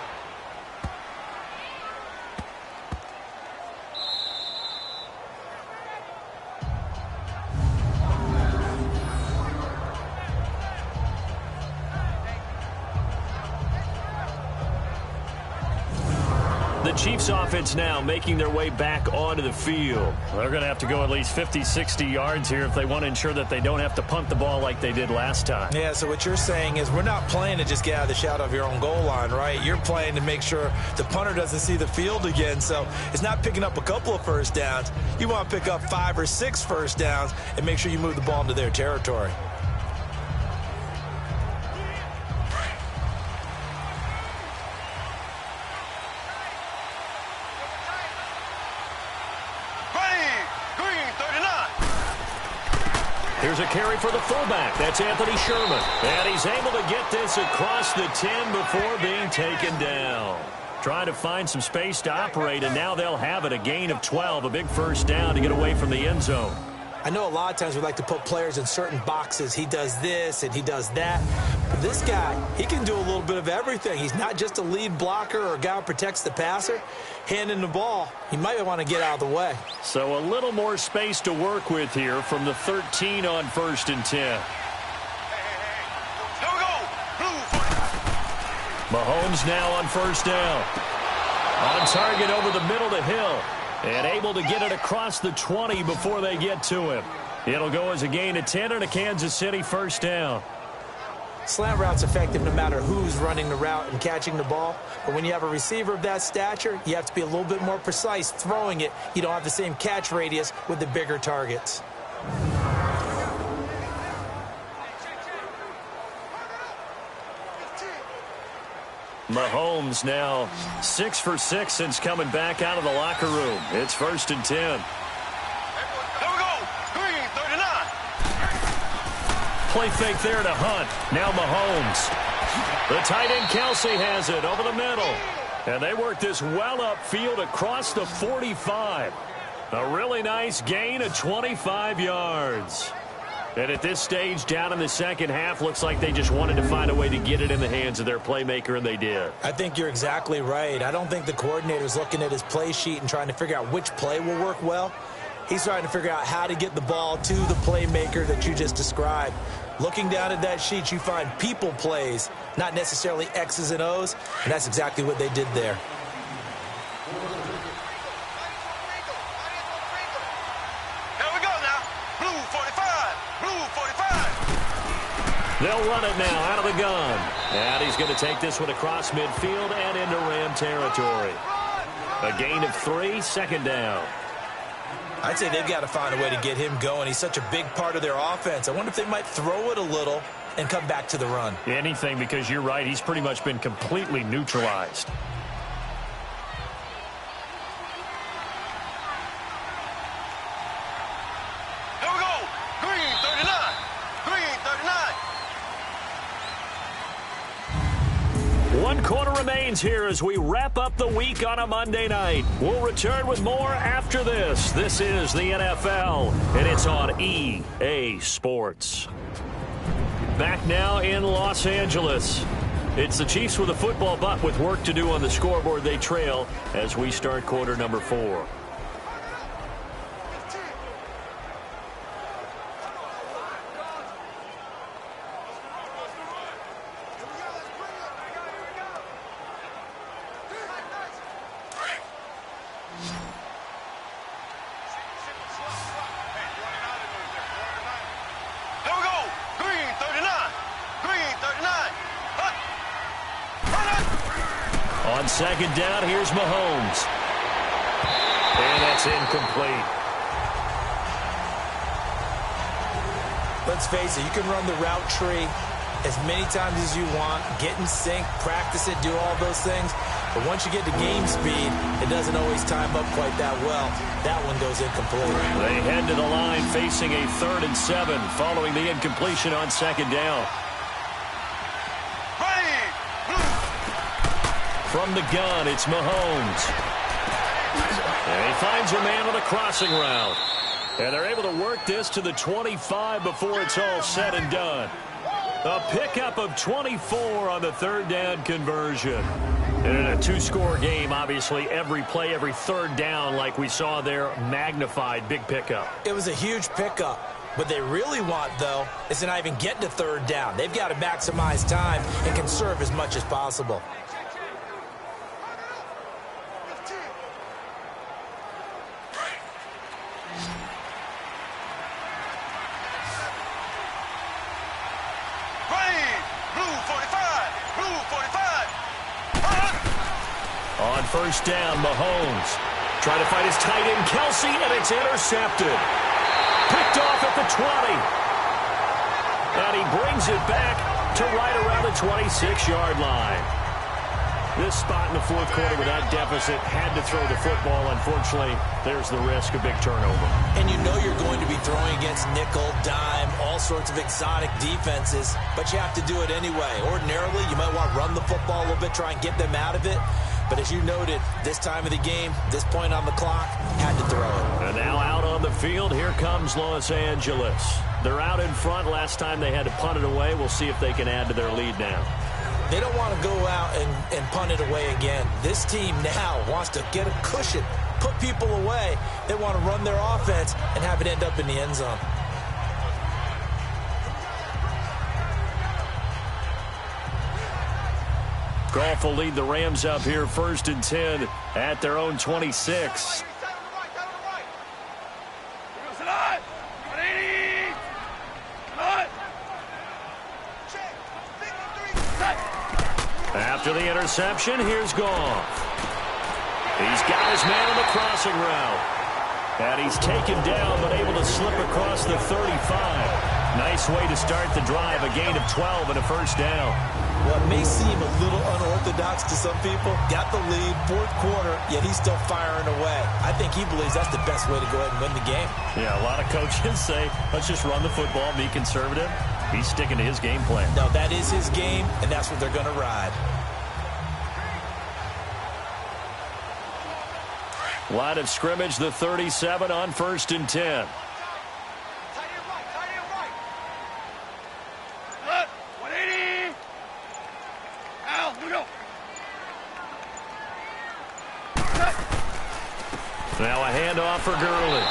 S1: The Chiefs offense now making their way back onto the field. They're going to have to go at least 50, 60 yards here if they want to ensure that they don't have to punt the ball like they did last time.
S2: Yeah, so what you're saying is we're not playing to just get out of the shadow of your own goal line, right? You're playing to make sure the punter doesn't see the field again. So it's not picking up a couple of first downs. You want to pick up 5 or 6 first downs and make sure you move the ball into their territory.
S1: Here's a carry for the fullback. That's Anthony Sherman. And he's able to get this across the 10 before being taken down. Trying to find some space to operate, and now they'll have it. A gain of 12, a big first down to get away from the end zone.
S2: I know a lot of times we like to put players in certain boxes. He does this and he does that. But this guy, he can do a little bit of everything. He's not just a lead blocker or a guy who protects the passer. Handing the ball, he might want to get out of the way.
S1: So a little more space to work with here from the 13 on 1st and 10. Mahomes now on first down. On target over the middle to Hill. And able to get it across the 20 before they get to him. It'll go as a gain of 10 and a Kansas City first down.
S2: Slant route's effective no matter who's running the route and catching the ball. But when you have a receiver of that stature, you have to be a little bit more precise throwing it. You don't have the same catch radius with the bigger targets.
S1: Mahomes now 6 for 6 since coming back out of the locker room. It's 1st and 10.
S3: Here we go. Green, 39.
S1: Play fake there to Hunt. Now Mahomes. The tight end Kelsey has it over the middle. And they work this well upfield across the 45. A really nice gain of 25 yards. And at this stage, down in the second half, looks like they just wanted to find a way to get it in the hands of their playmaker, and they did.
S2: I think you're exactly right. I don't think the coordinator's looking at his play sheet and trying to figure out which play will work well. He's trying to figure out how to get the ball to the playmaker that you just described. Looking down at that sheet, you find people plays, not necessarily X's and O's, and that's exactly what they did there.
S1: They'll run it now out of the gun. And he's going to take this one across midfield and into Ram territory. A gain of 3, second down.
S2: I'd say they've got to find a way to get him going. He's such a big part of their offense. I wonder if they might throw it a little and come back to the run.
S1: Anything, because you're right. He's pretty much been completely neutralized.
S3: Here we go. Green, 39. Green, 39.
S1: 1 quarter remains here as we wrap up the week on a Monday night. We'll return with more after this. This is the NFL, and it's on EA Sports. Back now in Los Angeles. It's the Chiefs with a football, but with work to do on the scoreboard. They trail as we start quarter number 4. Second down, here's Mahomes. And that's incomplete.
S2: Let's face it, you can run the route tree as many times as you want, get in sync, practice it, do all those things. But once you get to game speed, it doesn't always time up quite that well. That one goes incomplete.
S1: They head to the line facing a 3rd and 7 following the incompletion on second down. From the gun, it's Mahomes. And he finds a man on a crossing route. And they're able to work this to the 25 before it's all said and done. A pickup of 24 on the 3rd down conversion. And in a 2-score game, obviously, every play, every 3rd down, like we saw there, magnified, big pickup.
S2: It was a huge pickup. What they really want, though, is to not even get to 3rd down. They've got to maximize time and conserve as much as possible.
S1: On first down, Mahomes trying to find his tight end, Kelsey, and it's intercepted. Picked off at the 20. And he brings it back to right around the 26-yard line. This spot in the 4th quarter with that deficit, had to throw the football. Unfortunately, there's the risk of big turnover.
S2: And you know you're going to be throwing against nickel, dime, all sorts of exotic defenses, but you have to do it anyway. Ordinarily, you might want to run the football a little bit, try and get them out of it. But as you noted, this time of the game, this point on the clock, had to throw it.
S1: And now out on the field, here comes Los Angeles. They're out in front. Last time they had to punt it away. We'll see if they can add to their lead now.
S2: They don't want to go out and punt it away again. This team now wants to get a cushion, put people away. They want to run their offense and have it end up in the end zone.
S1: Goff will lead the Rams up here 1st and 10 at their own 26. After the interception, here's Goff. He's got his man on the crossing route. And he's taken down, but able to slip across the 35. Nice way to start the drive, a gain of 12 and a first down.
S2: Well, it may seem a little unorthodox to some people. Got the lead, 4th quarter, yet he's still firing away. I think he believes that's the best way to go ahead and win the game.
S1: Yeah, a lot of coaches say, let's just run the football, be conservative. He's sticking to his game plan.
S2: No, that is his game, and that's what they're going to ride.
S1: Line of scrimmage, the 37 on 1st and 10. Now a handoff for Gurley.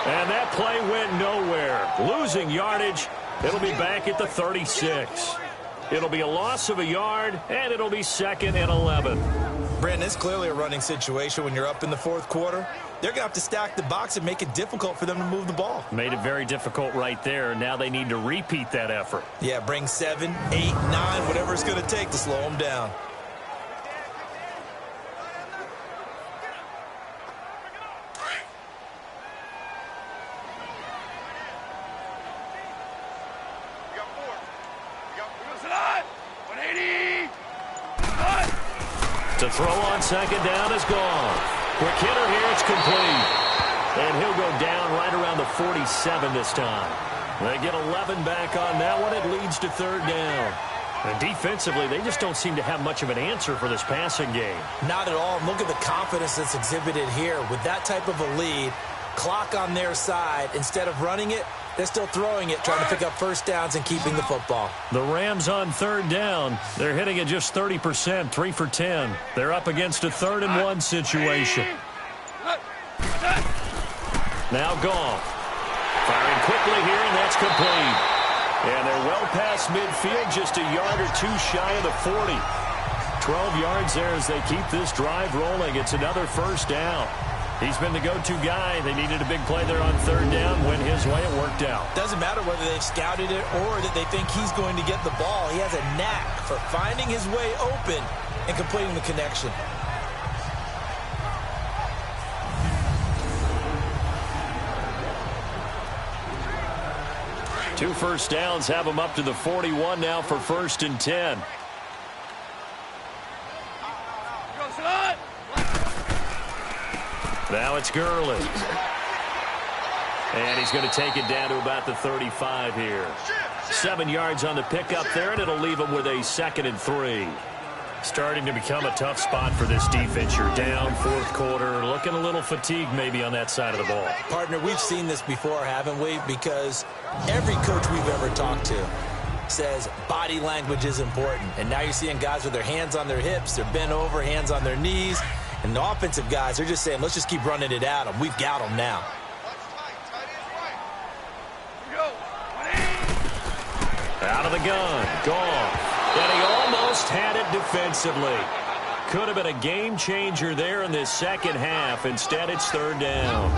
S1: And that play went nowhere. Losing yardage. It'll be back at the 36. It'll be a loss of a yard, and it'll be 2nd and 11.
S2: Brandon, it's clearly a running situation when you're up in the 4th quarter. They're going to have to stack the box and make it difficult for them to move the ball.
S1: Made it very difficult right there. Now they need to repeat that effort.
S2: Yeah, bring 7, 8, 9, whatever it's going to take to slow them down.
S1: To throw on 2nd down is gone. Quick hitter here, it's complete. And he'll go down right around the 47 this time. They get 11 back on that one. It leads to 3rd down. And defensively, they just don't seem to have much of an answer for this passing game.
S2: Not at all. Look at the confidence that's exhibited here. With that type of a lead, clock on their side, instead of running it, they're still throwing it, trying to pick up first downs and keeping the football.
S1: The Rams on 3rd down. They're hitting at just 30%, 3 for 10. They're up against a 3rd and 1 situation. Now Goff. Firing quickly here, and that's complete. And they're well past midfield, just a yard or two shy of the 40. 12 yards there as they keep this drive rolling. It's another first down. He's been the go-to guy. They needed a big play there on 3rd down. Went his way. It worked out.
S2: Doesn't matter whether they've scouted it or that they think he's going to get the ball. He has a knack for finding his way open and completing the connection.
S1: Two first downs have him up to the 41 now for 1st and 10. Now it's Gurley. And he's going to take it down to about the 35 here. 7 yards on the pickup there, and it'll leave him with a 2nd and 3. Starting to become a tough spot for this defense. You're down 4th quarter, looking a little fatigued maybe on that side of the ball.
S2: Partner, we've seen this before, haven't we? Because every coach we've ever talked to says body language is important. And now you're seeing guys with their hands on their hips, they're bent over, hands on their knees. And the offensive guys, they're just saying, let's just keep running it at them. We've got them now.
S1: Out of the gun, Goff. And he almost had it defensively. Could have been a game changer there in this 2nd half. Instead, it's 3rd down.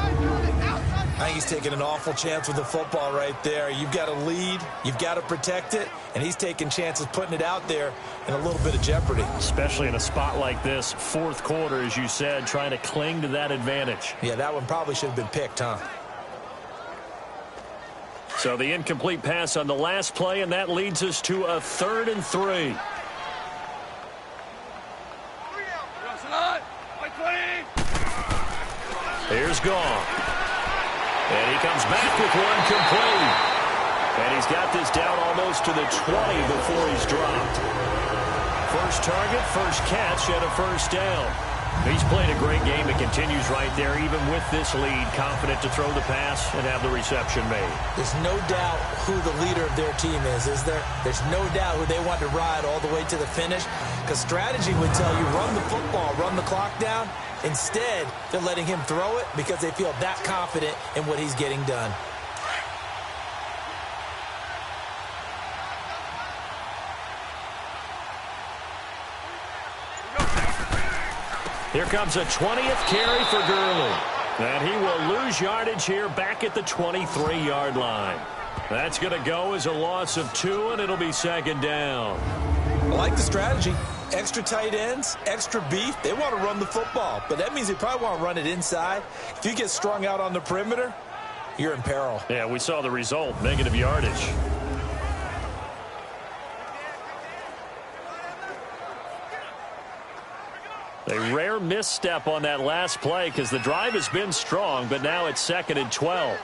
S2: I think he's taking an awful chance with the football right there. You've got to lead, you've got to protect it, and he's taking chances putting it out there in a little bit of jeopardy.
S1: Especially in a spot like this, 4th quarter, as you said, trying to cling to that advantage.
S2: Yeah, that one probably should have been picked, huh?
S1: So the incomplete pass on the last play, and that leads us to a 3rd and 3. Here's Goff. And he comes back with one complete. And he's got this down almost to the 20 before he's dropped. First target, first catch, and a first down. He's played a great game. It continues right there, even with this lead, confident to throw the pass and have the reception made.
S2: There's no doubt who the leader of their team is there? There's no doubt who they want to ride all the way to the finish, because strategy would tell you run the football, run the clock down. Instead, they're letting him throw it because they feel that confident in what he's getting done.
S1: Here comes a 20th carry for Gurley. And he will lose yardage here back at the 23-yard line. That's going to go as a loss of 2, and it'll be second down.
S2: I like the strategy. Extra tight ends, extra beef. They want to run the football, but that means they probably want to run it inside. If you get strung out on the perimeter, you're in peril.
S1: Yeah, we saw the result, negative yardage. A rare misstep on that last play because the drive has been strong, but now it's 2nd and 12.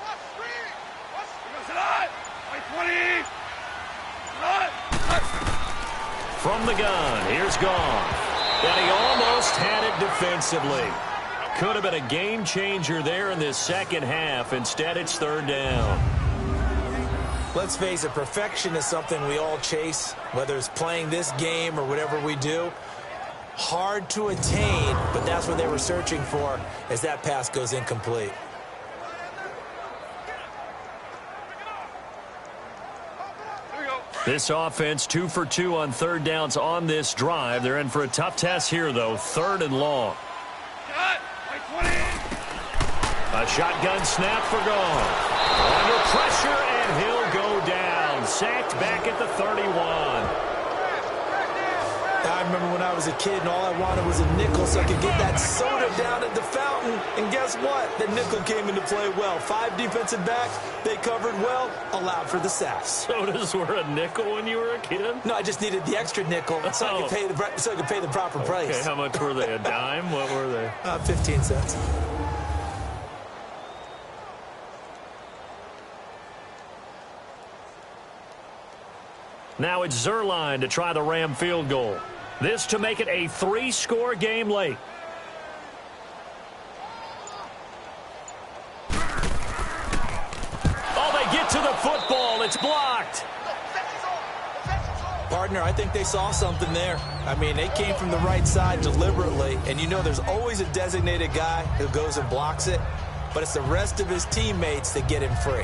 S1: From the gun, here's Goff. And he almost had it defensively. Could have been a game changer there in this second half. Instead, it's 3rd down.
S2: Let's face it, perfection is something we all chase, whether it's playing this game or whatever we do. Hard to attain, but that's what they were searching for as that pass goes incomplete.
S1: This offense 2 for 2 on 3rd downs on this drive. They're in for a tough test here, though. 3rd and long. A shotgun snap for Goff. Under pressure, and he'll go down. Sacked back at the 31.
S2: I remember when I was a kid and all I wanted was a nickel so I could get that soda down at the fountain. And guess what? The nickel came into play well. 5 defensive backs, they covered well, allowed for the sacks.
S1: Sodas were a nickel when you were a kid?
S2: No, I just needed the extra nickel so I could pay the proper price.
S1: Okay, how much were they? A dime? What were they?
S2: 15 cents.
S1: Now it's Zerline to try the Ram field goal. This to make it a 3-score game late. Oh, they get to the football. It's blocked.
S2: Partner, I think they saw something there. I mean, they came from the right side deliberately, and you know there's always a designated guy who goes and blocks it, but it's the rest of his teammates that get him free.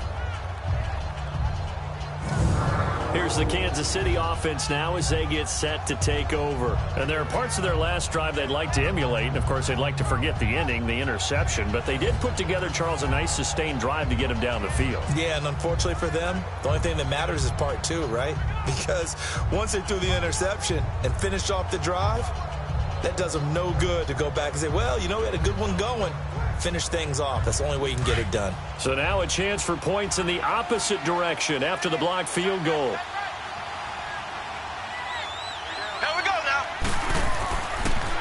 S1: Here's the Kansas City offense now as they get set to take over. And there are parts of their last drive they'd like to emulate. And, of course, they'd like to forget the ending, the interception. But they did put together, Charles, a nice sustained drive to get him down the field.
S2: Yeah, and unfortunately for them, the only thing that matters is part 2, right? Because once they threw the interception and finished off the drive, that does them no good to go back and say, well, you know, we had a good one going. Finish things off. That's the only way you can get it done.
S1: So now a chance for points in the opposite direction after the blocked field goal.
S3: Here we go now.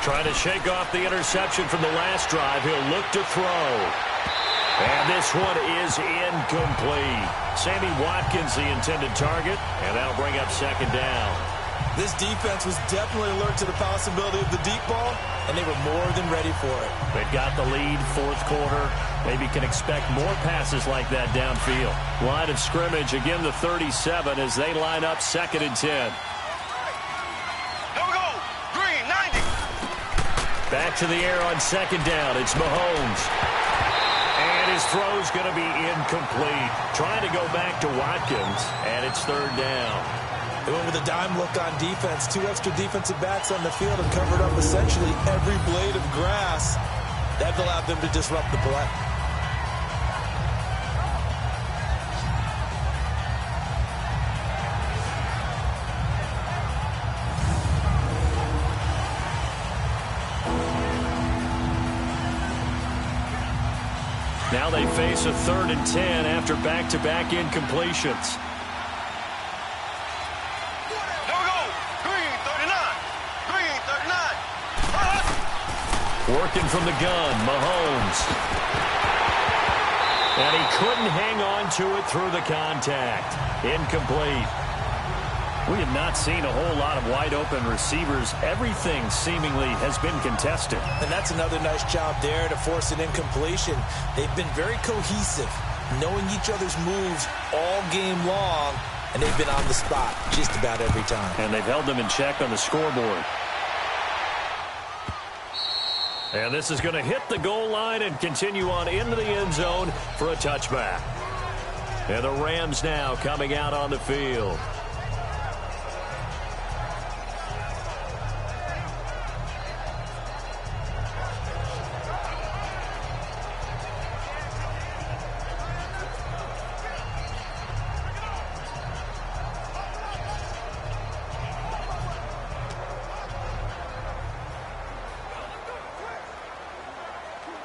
S1: Trying to shake off the interception from the last drive. He'll look to throw. And this one is incomplete. Sammy Watkins, the intended target, and that'll bring up 2nd down.
S2: This defense was definitely alert to the possibility of the deep ball, and they were more than ready for it.
S1: They've got the lead, 4th quarter. Maybe can expect more passes like that downfield. Line of scrimmage, again the 37 as they line up 2nd and 10.
S3: Here we go. Green, 90.
S1: Back to the air on 2nd down. It's Mahomes. And his throw's going to be incomplete. Trying to go back to Watkins, and it's 3rd down.
S2: They went with a dime look on defense. 2 extra defensive backs on the field and covered up essentially every blade of grass. That allowed them to disrupt the play.
S1: Now they face a 3rd and 10 after back-to-back incompletions. Working from the gun, Mahomes. And he couldn't hang on to it through the contact. Incomplete. We have not seen a whole lot of wide-open receivers. Everything seemingly has been contested.
S2: And that's another nice job there to force an incompletion. They've been very cohesive, knowing each other's moves all game long, and they've been on the spot just about every time.
S1: And they've held them in check on the scoreboard. And this is going to hit the goal line and continue on into the end zone for a touchback. And the Rams now coming out on the field.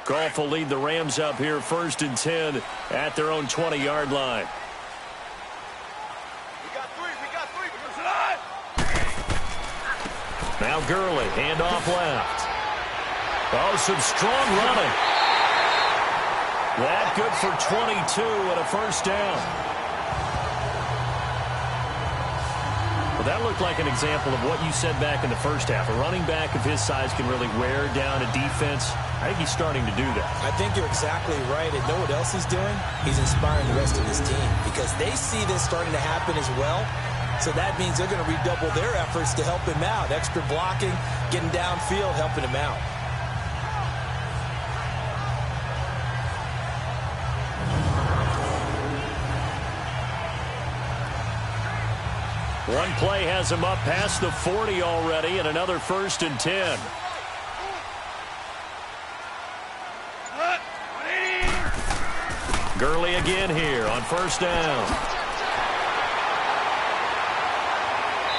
S1: Goff will lead the Rams up here 1st and 10 at their own 20-yard line. Now Gurley, handoff left. Oh, some strong running. That good for 22 and a first down. Well, that looked like an example of what you said back in the first half. A running back of his size can really wear down a defense. I think he's starting to do that.
S2: I think you're exactly right. And know what else he's doing? He's inspiring the rest of his team because they see this starting to happen as well. So that means they're going to redouble their efforts to help him out. Extra blocking, getting downfield, helping him out.
S1: One play has him up past the 40 already, and another 1st and 10. Gurley again here on 1st down.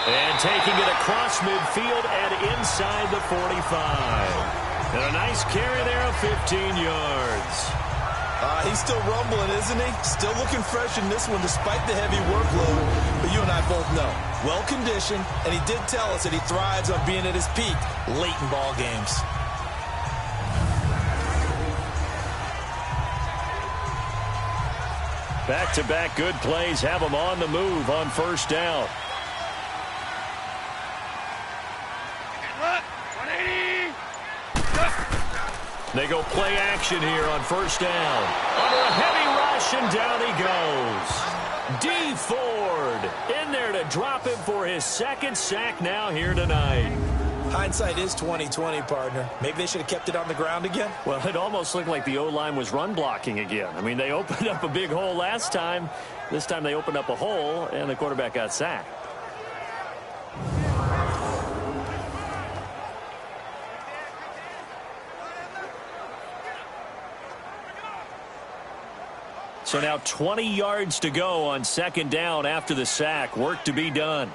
S1: And taking it across midfield and inside the 45. And a nice carry there of 15 yards.
S2: He's still rumbling, isn't he? Still looking fresh in this one despite the heavy workload. But you and I both know, well-conditioned, and he did tell us that he thrives on being at his peak late in ball games.
S1: Back-to-back good plays have him on the move on 1st down. They go play action here on 1st down. Under a heavy rush, and down he goes. D. Ford in there to drop him for his 2nd sack now here tonight.
S2: Hindsight is 20/20, partner. Maybe they should have kept it on the ground again.
S1: Well, it almost looked like the O-line was run blocking again. I mean, they opened up a big hole last time. This time they opened up a hole, and the quarterback got sacked. So now 20 yards to go on 2nd down after the sack. Work to be done.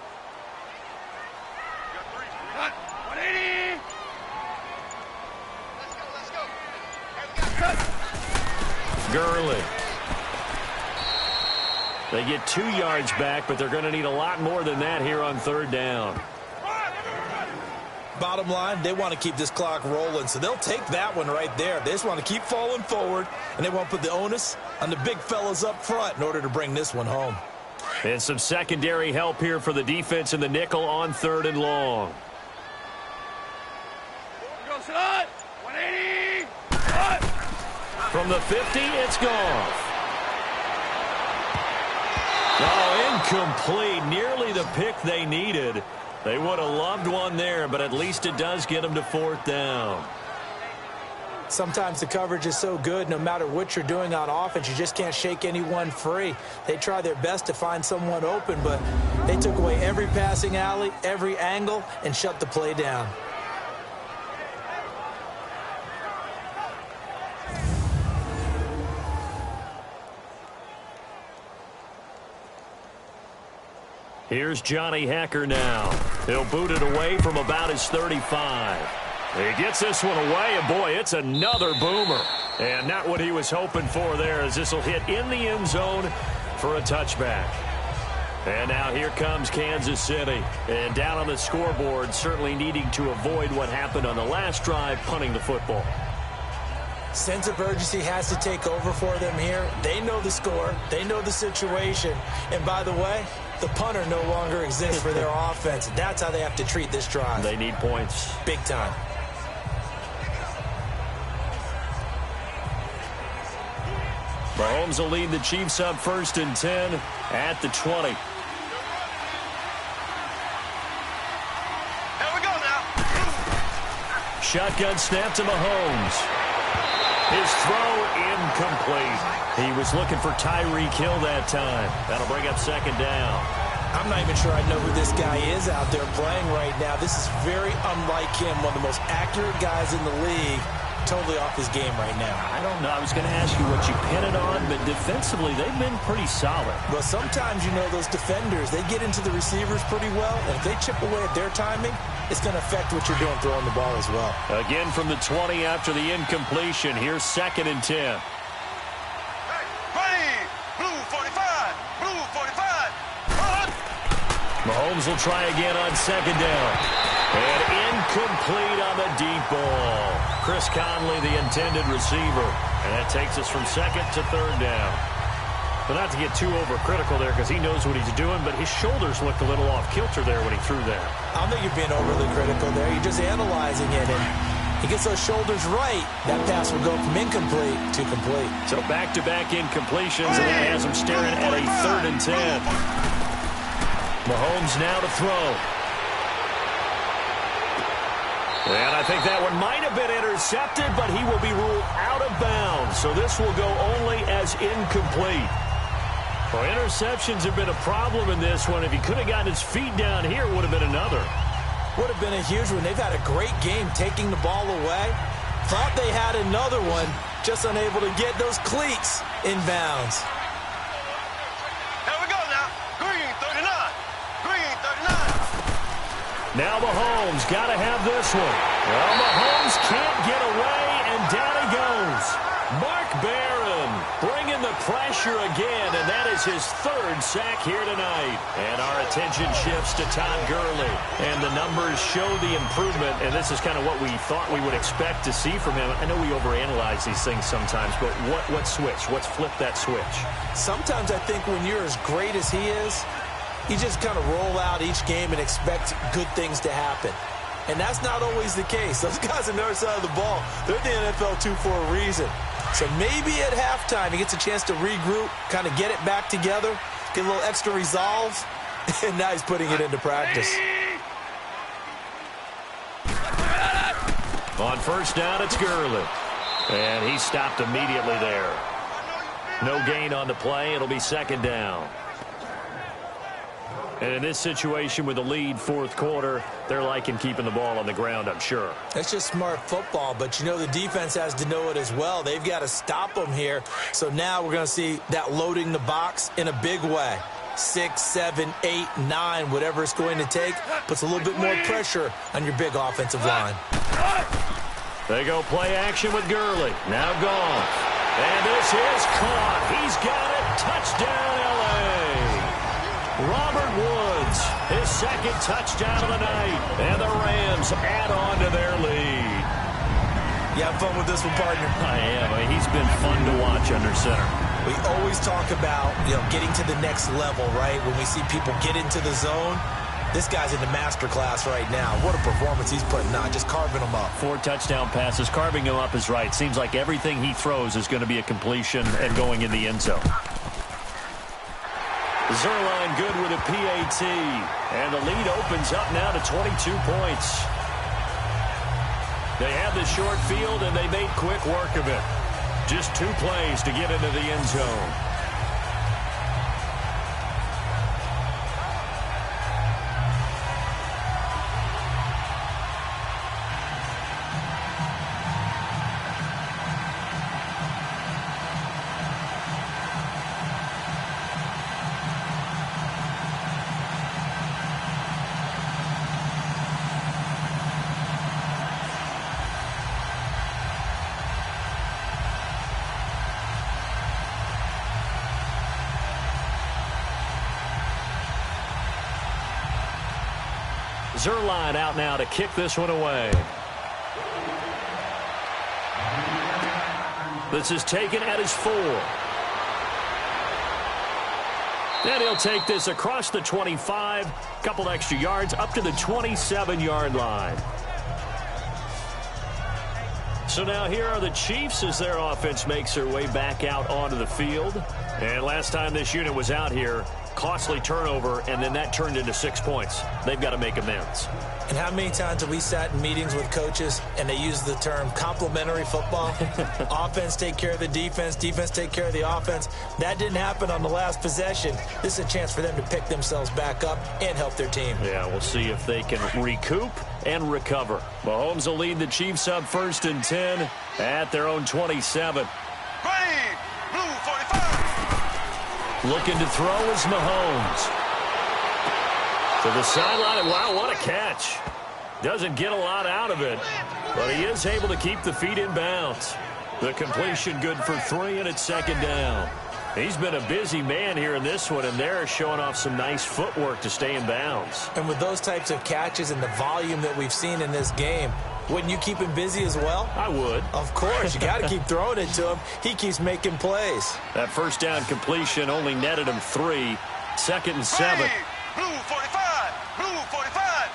S1: Gurley. They get 2 yards back, but they're going to need a lot more than that here on 3rd down.
S2: Bottom line, they want to keep this clock rolling, so they'll take that one right there. They just want to keep falling forward, and they want to put the onus on the big fellas up front in order to bring this one home.
S1: And some secondary help here for the defense in the nickel on 3rd and long. From the 50, it's Goff. Oh, incomplete. Nearly the pick they needed. They would have loved one there, but at least it does get them to 4th down.
S2: Sometimes the coverage is so good, no matter what you're doing on offense, you just can't shake anyone free. They try their best to find someone open, but they took away every passing alley, every angle, and shut the play down.
S1: Here's Johnny Hacker now. He'll boot it away from about his 35. He gets this one away, and boy, it's another boomer. And not what he was hoping for there, as this will hit in the end zone for a touchback. And now here comes Kansas City. And down on the scoreboard, certainly needing to avoid what happened on the last drive, punting the football.
S2: Sense of urgency has to take over for them here. They know the score. They know the situation. And by the way, the punter no longer exists for their offense. That's how they have to treat this drive.
S1: They need points.
S2: Big time.
S1: Mahomes will lead the Chiefs up 1st and 10 at the 20.
S3: Here we go now.
S1: Shotgun snap to Mahomes. His throw incomplete. He was looking for Tyreek Hill that time. That'll bring up 2nd down.
S2: I'm not even sure I know who this guy is out there playing right now. This is very unlike him, one of the most accurate guys in the league. totally off his game right now?
S1: I don't know. I was going to ask you what you pin it on, but defensively, they've been pretty solid.
S2: Well, sometimes, those defenders, they get into the receivers pretty well, and if they chip away at their timing, it's going to affect what you're doing throwing the ball as well.
S1: Again from the 20 after the incompletion. Here's 2nd and 10.
S3: Hey, green, blue 45, blue 45. Run.
S1: Mahomes will try again on 2nd down. And incomplete on the deep ball. Chris Conley, the intended receiver. And that takes us from 2nd to 3rd down. But not to get too overcritical there because he knows what he's doing, but his shoulders looked a little off kilter there when he threw that.
S2: I don't think you're being overly critical there. You're just analyzing it, and he gets those shoulders right. That pass will go from incomplete to complete.
S1: So back-to-back incompletions, and that has him staring at a 3rd and 10. Mahomes now to throw. And I think that one might have been intercepted, but he will be ruled out of bounds. So this will go only as incomplete. Well, interceptions have been a problem in this one. If he could have gotten his feet down here, it would have been another.
S2: Would have been a huge one. They've had a great game taking the ball away. Thought they had another one, just unable to get those cleats in bounds.
S3: Here we go now. Green 39, green 39.
S1: Now Mahomes got to have this one. Well, Mahomes can't get away, and down he goes. Mark Barron bringing the pressure again, and that is his 3rd sack here tonight. And our attention shifts to Todd Gurley, and the numbers show the improvement, and this is kind of what we thought we would expect to see from him. I know we overanalyze these things sometimes, but what switch? What's flipped that switch?
S2: Sometimes I think when you're as great as he is, you just kind of roll out each game and expect good things to happen. And that's not always the case. Those guys on the other side of the ball, they're the NFL 2 for a reason. So maybe at halftime he gets a chance to regroup, kind of get it back together, get a little extra resolve, and now he's putting it into practice.
S1: On 1st down, it's Gurley. And he stopped immediately there. No gain on the play. It'll be 2nd down. And in this situation with the lead 4th quarter, they're liking keeping the ball on the ground, I'm sure.
S2: That's just smart football, but the defense has to know it as well. They've got to stop them here. So now we're going to see that loading the box in a big way. 6, 7, 8, 9, whatever it's going to take, puts a little bit more pressure on your big offensive line.
S1: They go play action with Gurley. Now gone. And this is caught. He's got it. Touchdown, L.A. Robert Woods, his 2nd touchdown of the night. And the Rams add on to their lead.
S2: You have fun with this one, partner?
S1: I am. He's been fun to watch under center.
S2: We always talk about, getting to the next level, right? When we see people get into the zone, this guy's in the master class right now. What a performance he's putting on, just carving them up.
S1: 4 touchdown passes. Carving him up is right. Seems like everything he throws is going to be a completion and going in the end zone. Zerline good with a PAT. And the lead opens up now to 22 points. They had the short field, and they made quick work of it. Just 2 plays to get into the end zone. Zerline out now to kick this one away. This is taken at his 4. Then he'll take this across the 25, couple extra yards, up to the 27-yard line. So now here are the Chiefs as their offense makes their way back out onto the field. And last time this unit was out here, Costly turnover, and then that turned into 6 points. They've got to make amends.
S2: And how many times have we sat in meetings with coaches and they use the term complementary football? Offense take care of the defense, defense take care of the offense. That didn't happen on the last possession. This is a chance for them to pick themselves back up and help their team.
S1: Yeah, we'll see if they can recoup and recover. Mahomes will lead the Chiefs up 1st and 10 at their own 27.
S3: Ready, blue 45.
S1: Looking to throw is Mahomes. To the sideline, and wow, what a catch. Doesn't get a lot out of it, but he is able to keep the feet in bounds. The completion good for 3, and it's 2nd down. He's been a busy man here in this one, and they're showing off some nice footwork to stay in bounds.
S2: And with those types of catches and the volume that we've seen in this game, wouldn't you keep him busy as well?
S1: I would.
S2: Of course. You got to keep throwing it to him. He keeps making plays.
S1: That 1st down completion only netted him 3. 2nd and 7.
S3: Ready, blue 45. Blue 45.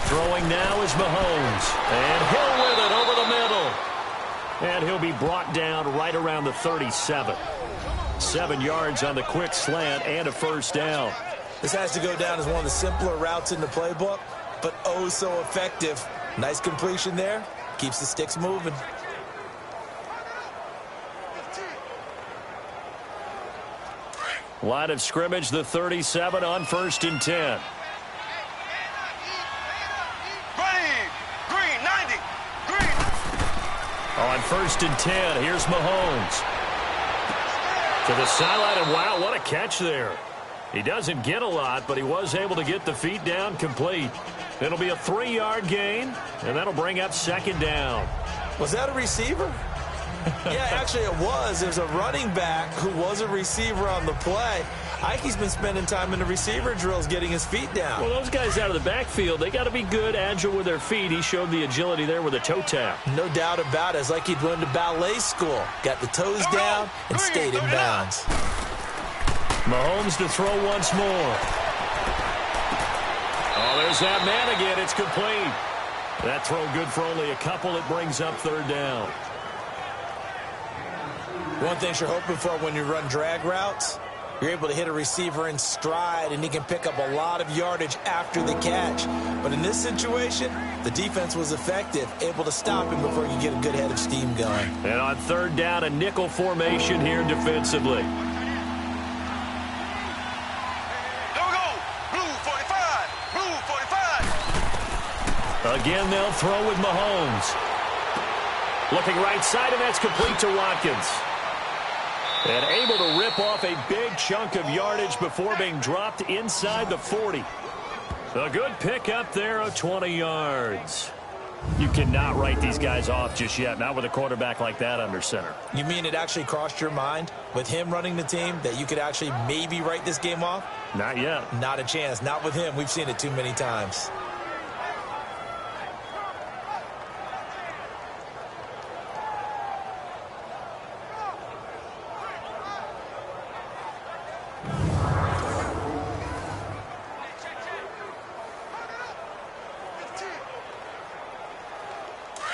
S1: Throwing now is Mahomes. And he'll with it over the middle. And he'll be brought down right around the 37. 7 yards on the quick slant and a 1st down.
S2: This has to go down as one of the simpler routes in the playbook, but oh so effective. Nice completion there. Keeps the sticks moving.
S1: Line of scrimmage, the 37 on 1st and 10.
S3: Ready, green 90. Green.
S1: On 1st and 10, here's Mahomes. To the sideline, and wow, what a catch there. He doesn't get a lot, but he was able to get the feet down complete. It'll be a 3-yard gain, and that'll bring up 2nd down.
S2: Was that a receiver? Yeah, actually it was. There's a running back who was a receiver on the play. Ike's been spending time in the receiver drills getting his feet down.
S1: Well, those guys out of the backfield, they got to be good, agile with their feet. He showed the agility there with a toe tap.
S2: No doubt about it. It's like he'd run to ballet school. Got the toes down and stayed in bounds.
S1: Mahomes to throw once more. Oh, there's that man again. It's complete. That throw good for only a couple. It brings up 3rd down.
S2: One thing you're hoping for when you run drag routes, you're able to hit a receiver in stride, and he can pick up a lot of yardage after the catch. But in this situation, the defense was effective, able to stop him before you get a good head of steam going.
S1: And on 3rd down, a nickel formation here defensively.
S3: Here we go. Blue 45. Blue 45.
S1: Again, they'll throw with Mahomes. Looking right side, and that's complete to Watkins. And able to rip off a big chunk of yardage before being dropped inside the 40. A good pick up there of 20 yards. You cannot write these guys off just yet, not with a quarterback like that under center.
S2: You mean it actually crossed your mind with him running the team that you could actually maybe write this game off?
S1: Not yet.
S2: Not a chance. Not with him. We've seen it too many times.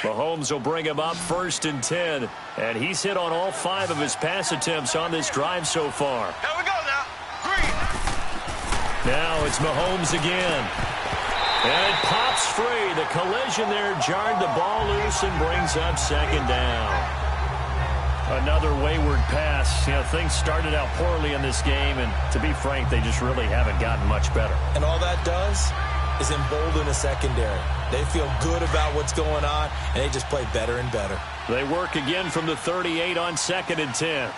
S1: Mahomes will bring him up 1st and 10, and he's hit on all 5 of his pass attempts on this drive so far.
S3: Here we go now. Green.
S1: Now it's Mahomes again. And it pops free. The collision there jarred the ball loose and brings up 2nd down. Another wayward pass. You know, things started out poorly in this game, and to be frank, they just really haven't gotten much better.
S2: And all that does is embolden the secondary. They feel good about what's going on, and they just play better and better.
S1: They work again from the 38 on 2nd and 10.
S3: Here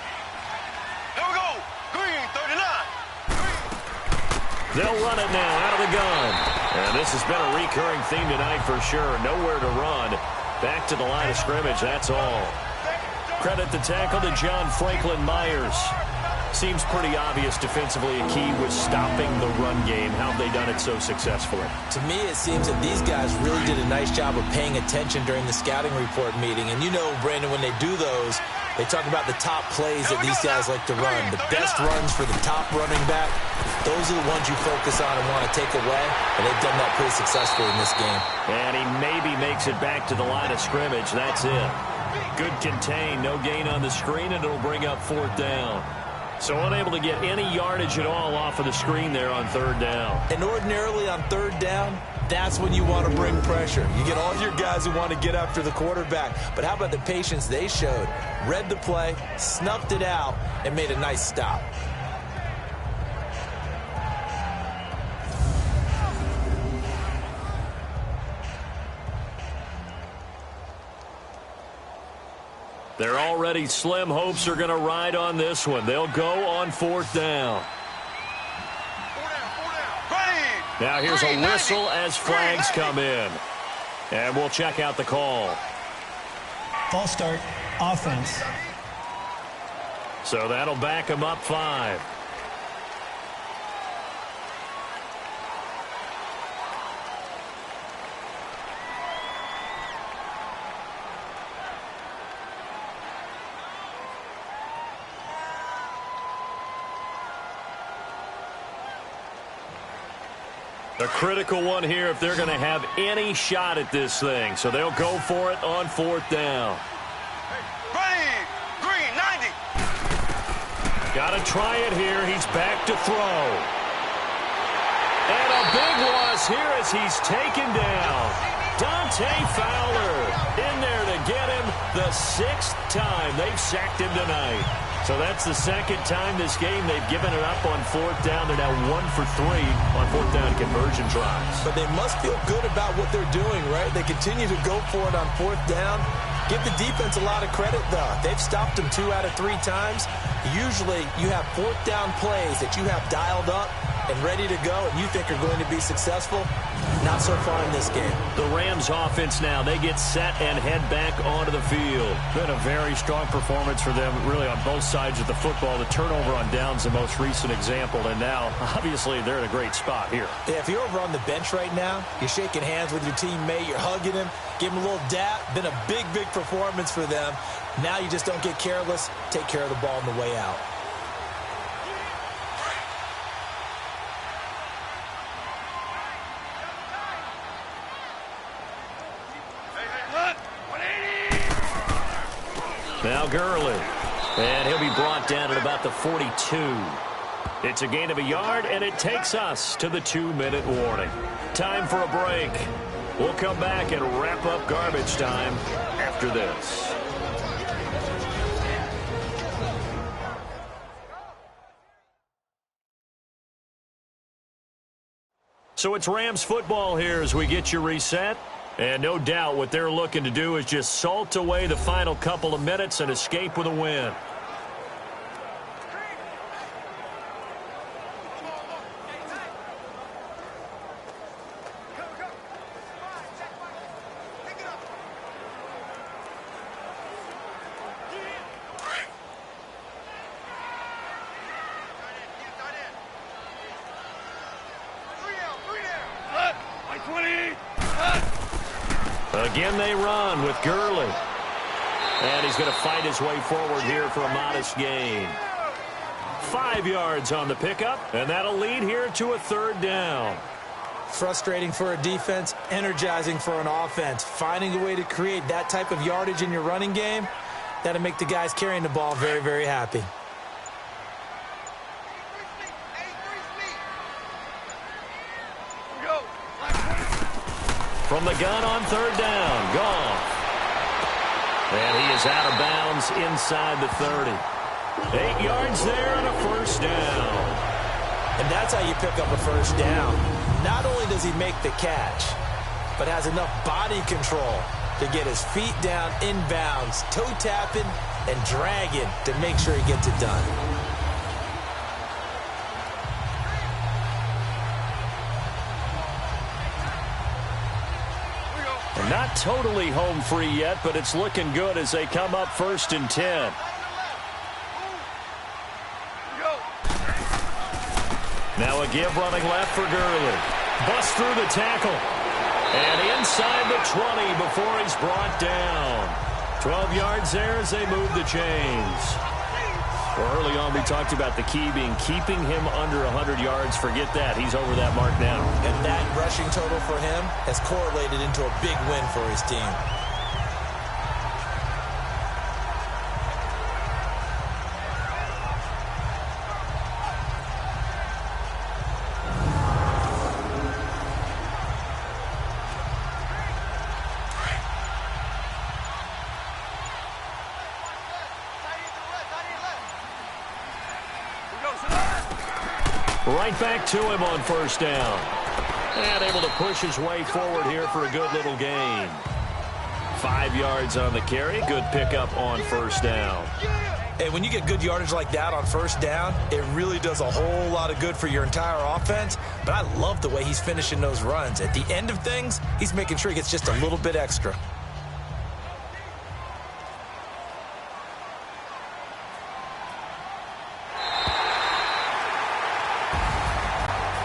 S3: we go. Green 39. Green.
S1: They'll run it now out of the gun. And this has been a recurring theme tonight for sure. Nowhere to run. Back to the line of scrimmage, that's all. Credit the tackle to John Franklin Myers. Seems pretty obvious defensively a key was stopping the run game. How have they done it so successfully?
S2: To me, it seems that these guys really did a nice job of paying attention during the scouting report meeting. And you know, Brandon, when they do those, they talk about the top plays that these guys like to run. The best runs for the top running back, those are the ones you focus on and want to take away. And they've done that pretty successfully in this game.
S1: And he maybe makes it back to the line of scrimmage. That's it. Good contain, no gain on the screen, and it'll bring up 4th down. So unable to get any yardage at all off of the screen there on third down.
S2: And ordinarily on third down, that's when you want to bring pressure. You get all your guys who want to get after the quarterback. But how about the patience they showed? Read the play, snuffed it out, and made a nice stop.
S1: Their already slim hopes are going to ride on this one. They'll go on fourth down. Now here's a whistle as flags come in. And we'll check out the call.
S5: False start, offense.
S1: So that'll back them up 5. A critical one here if they're going to have any shot at this thing. So they'll go for it on fourth down.
S3: Ready, green, 90.
S1: Got to try it here. He's back to throw. And a big loss here as he's taken down. Dante Fowler in there to get him the 6th time they've sacked him tonight. So that's the 2nd time this game they've given it up on fourth down. They're now 1 for 3 on fourth down conversion tries.
S2: But they must feel good about what they're doing, right? They continue to go for it on fourth down. Give the defense a lot of credit, though. They've stopped them 2 out of 3 times. Usually you have fourth down plays that you have dialed up and ready to go and you think are going to be successful. Not so far in this game.
S1: The Rams offense now, they get set and head back onto the field. Been a very strong performance for them really on both sides of the football. The turnover on downs the most recent example, and now obviously they're in a great spot here.
S2: Yeah, if you're over on the bench right now, you're shaking hands with your teammate, you're hugging him, give him a little dap. Been a big performance for them. Now you just don't get careless. Take care of the ball on the way out.
S1: Now Gurley. And he'll be brought down at about the 42. It's a gain of a yard, and it takes us to the 2-minute warning. Time for a break. We'll come back and wrap up garbage time after this. So it's Rams football here as we get you reset. And no doubt what they're looking to do is just salt away the final couple of minutes and escape with a win. Again, they run with Gurley. And he's going to fight his way forward here for a modest gain. 5 yards on the pickup, and that'll lead here to a 3rd down.
S2: Frustrating for a defense, energizing for an offense. Finding a way to create that type of yardage in your running game, that'll make the guys carrying the ball very, very happy.
S1: From the gun on 3rd down, Goff. And he is out of bounds inside the 30. 8 yards there and a 1st down.
S2: And that's how you pick up a 1st down. Not only does he make the catch, but has enough body control to get his feet down inbounds, toe tapping and dragging to make sure he gets it done.
S1: Not totally home free yet, but it's looking good as they come up 1st and 10. Now a give running left for Gurley. Bust through the tackle. And inside the 20 before he's brought down. 12 yards there as they move the chains. Well, early on we talked about the key being keeping him under 100 yards. Forget that. He's over that mark now.
S2: And that rushing total for him has correlated into a big win for his team.
S1: Right back to him on first down. And able to push his way forward here for a good little gain. 5 yards on the carry. Good pickup on first down.
S2: Hey, when you get good yardage like that on first down, it really does a whole lot of good for your entire offense. But I love the way he's finishing those runs. At the end of things, he's making sure he gets just a little bit extra.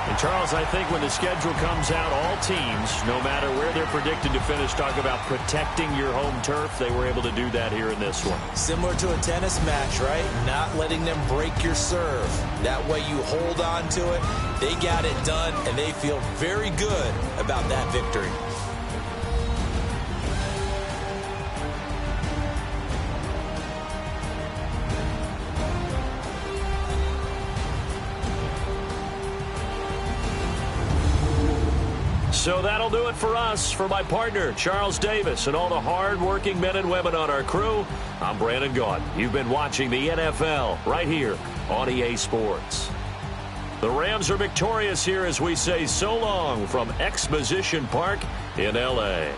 S1: And Charles, I think when the schedule comes out, all teams, no matter where they're predicted to finish, talk about protecting your home turf. They were able to do that here in this one.
S2: Similar to a tennis match, right? Not letting them break your serve. That way you hold on to it. They got it done, and they feel very good about that victory.
S1: So that'll do it for us. For my partner, Charles Davis, and all the hard-working men and women on our crew, I'm Brandon Gaudin. You've been watching the NFL right here on EA Sports. The Rams are victorious here as we say so long from Exposition Park in L.A.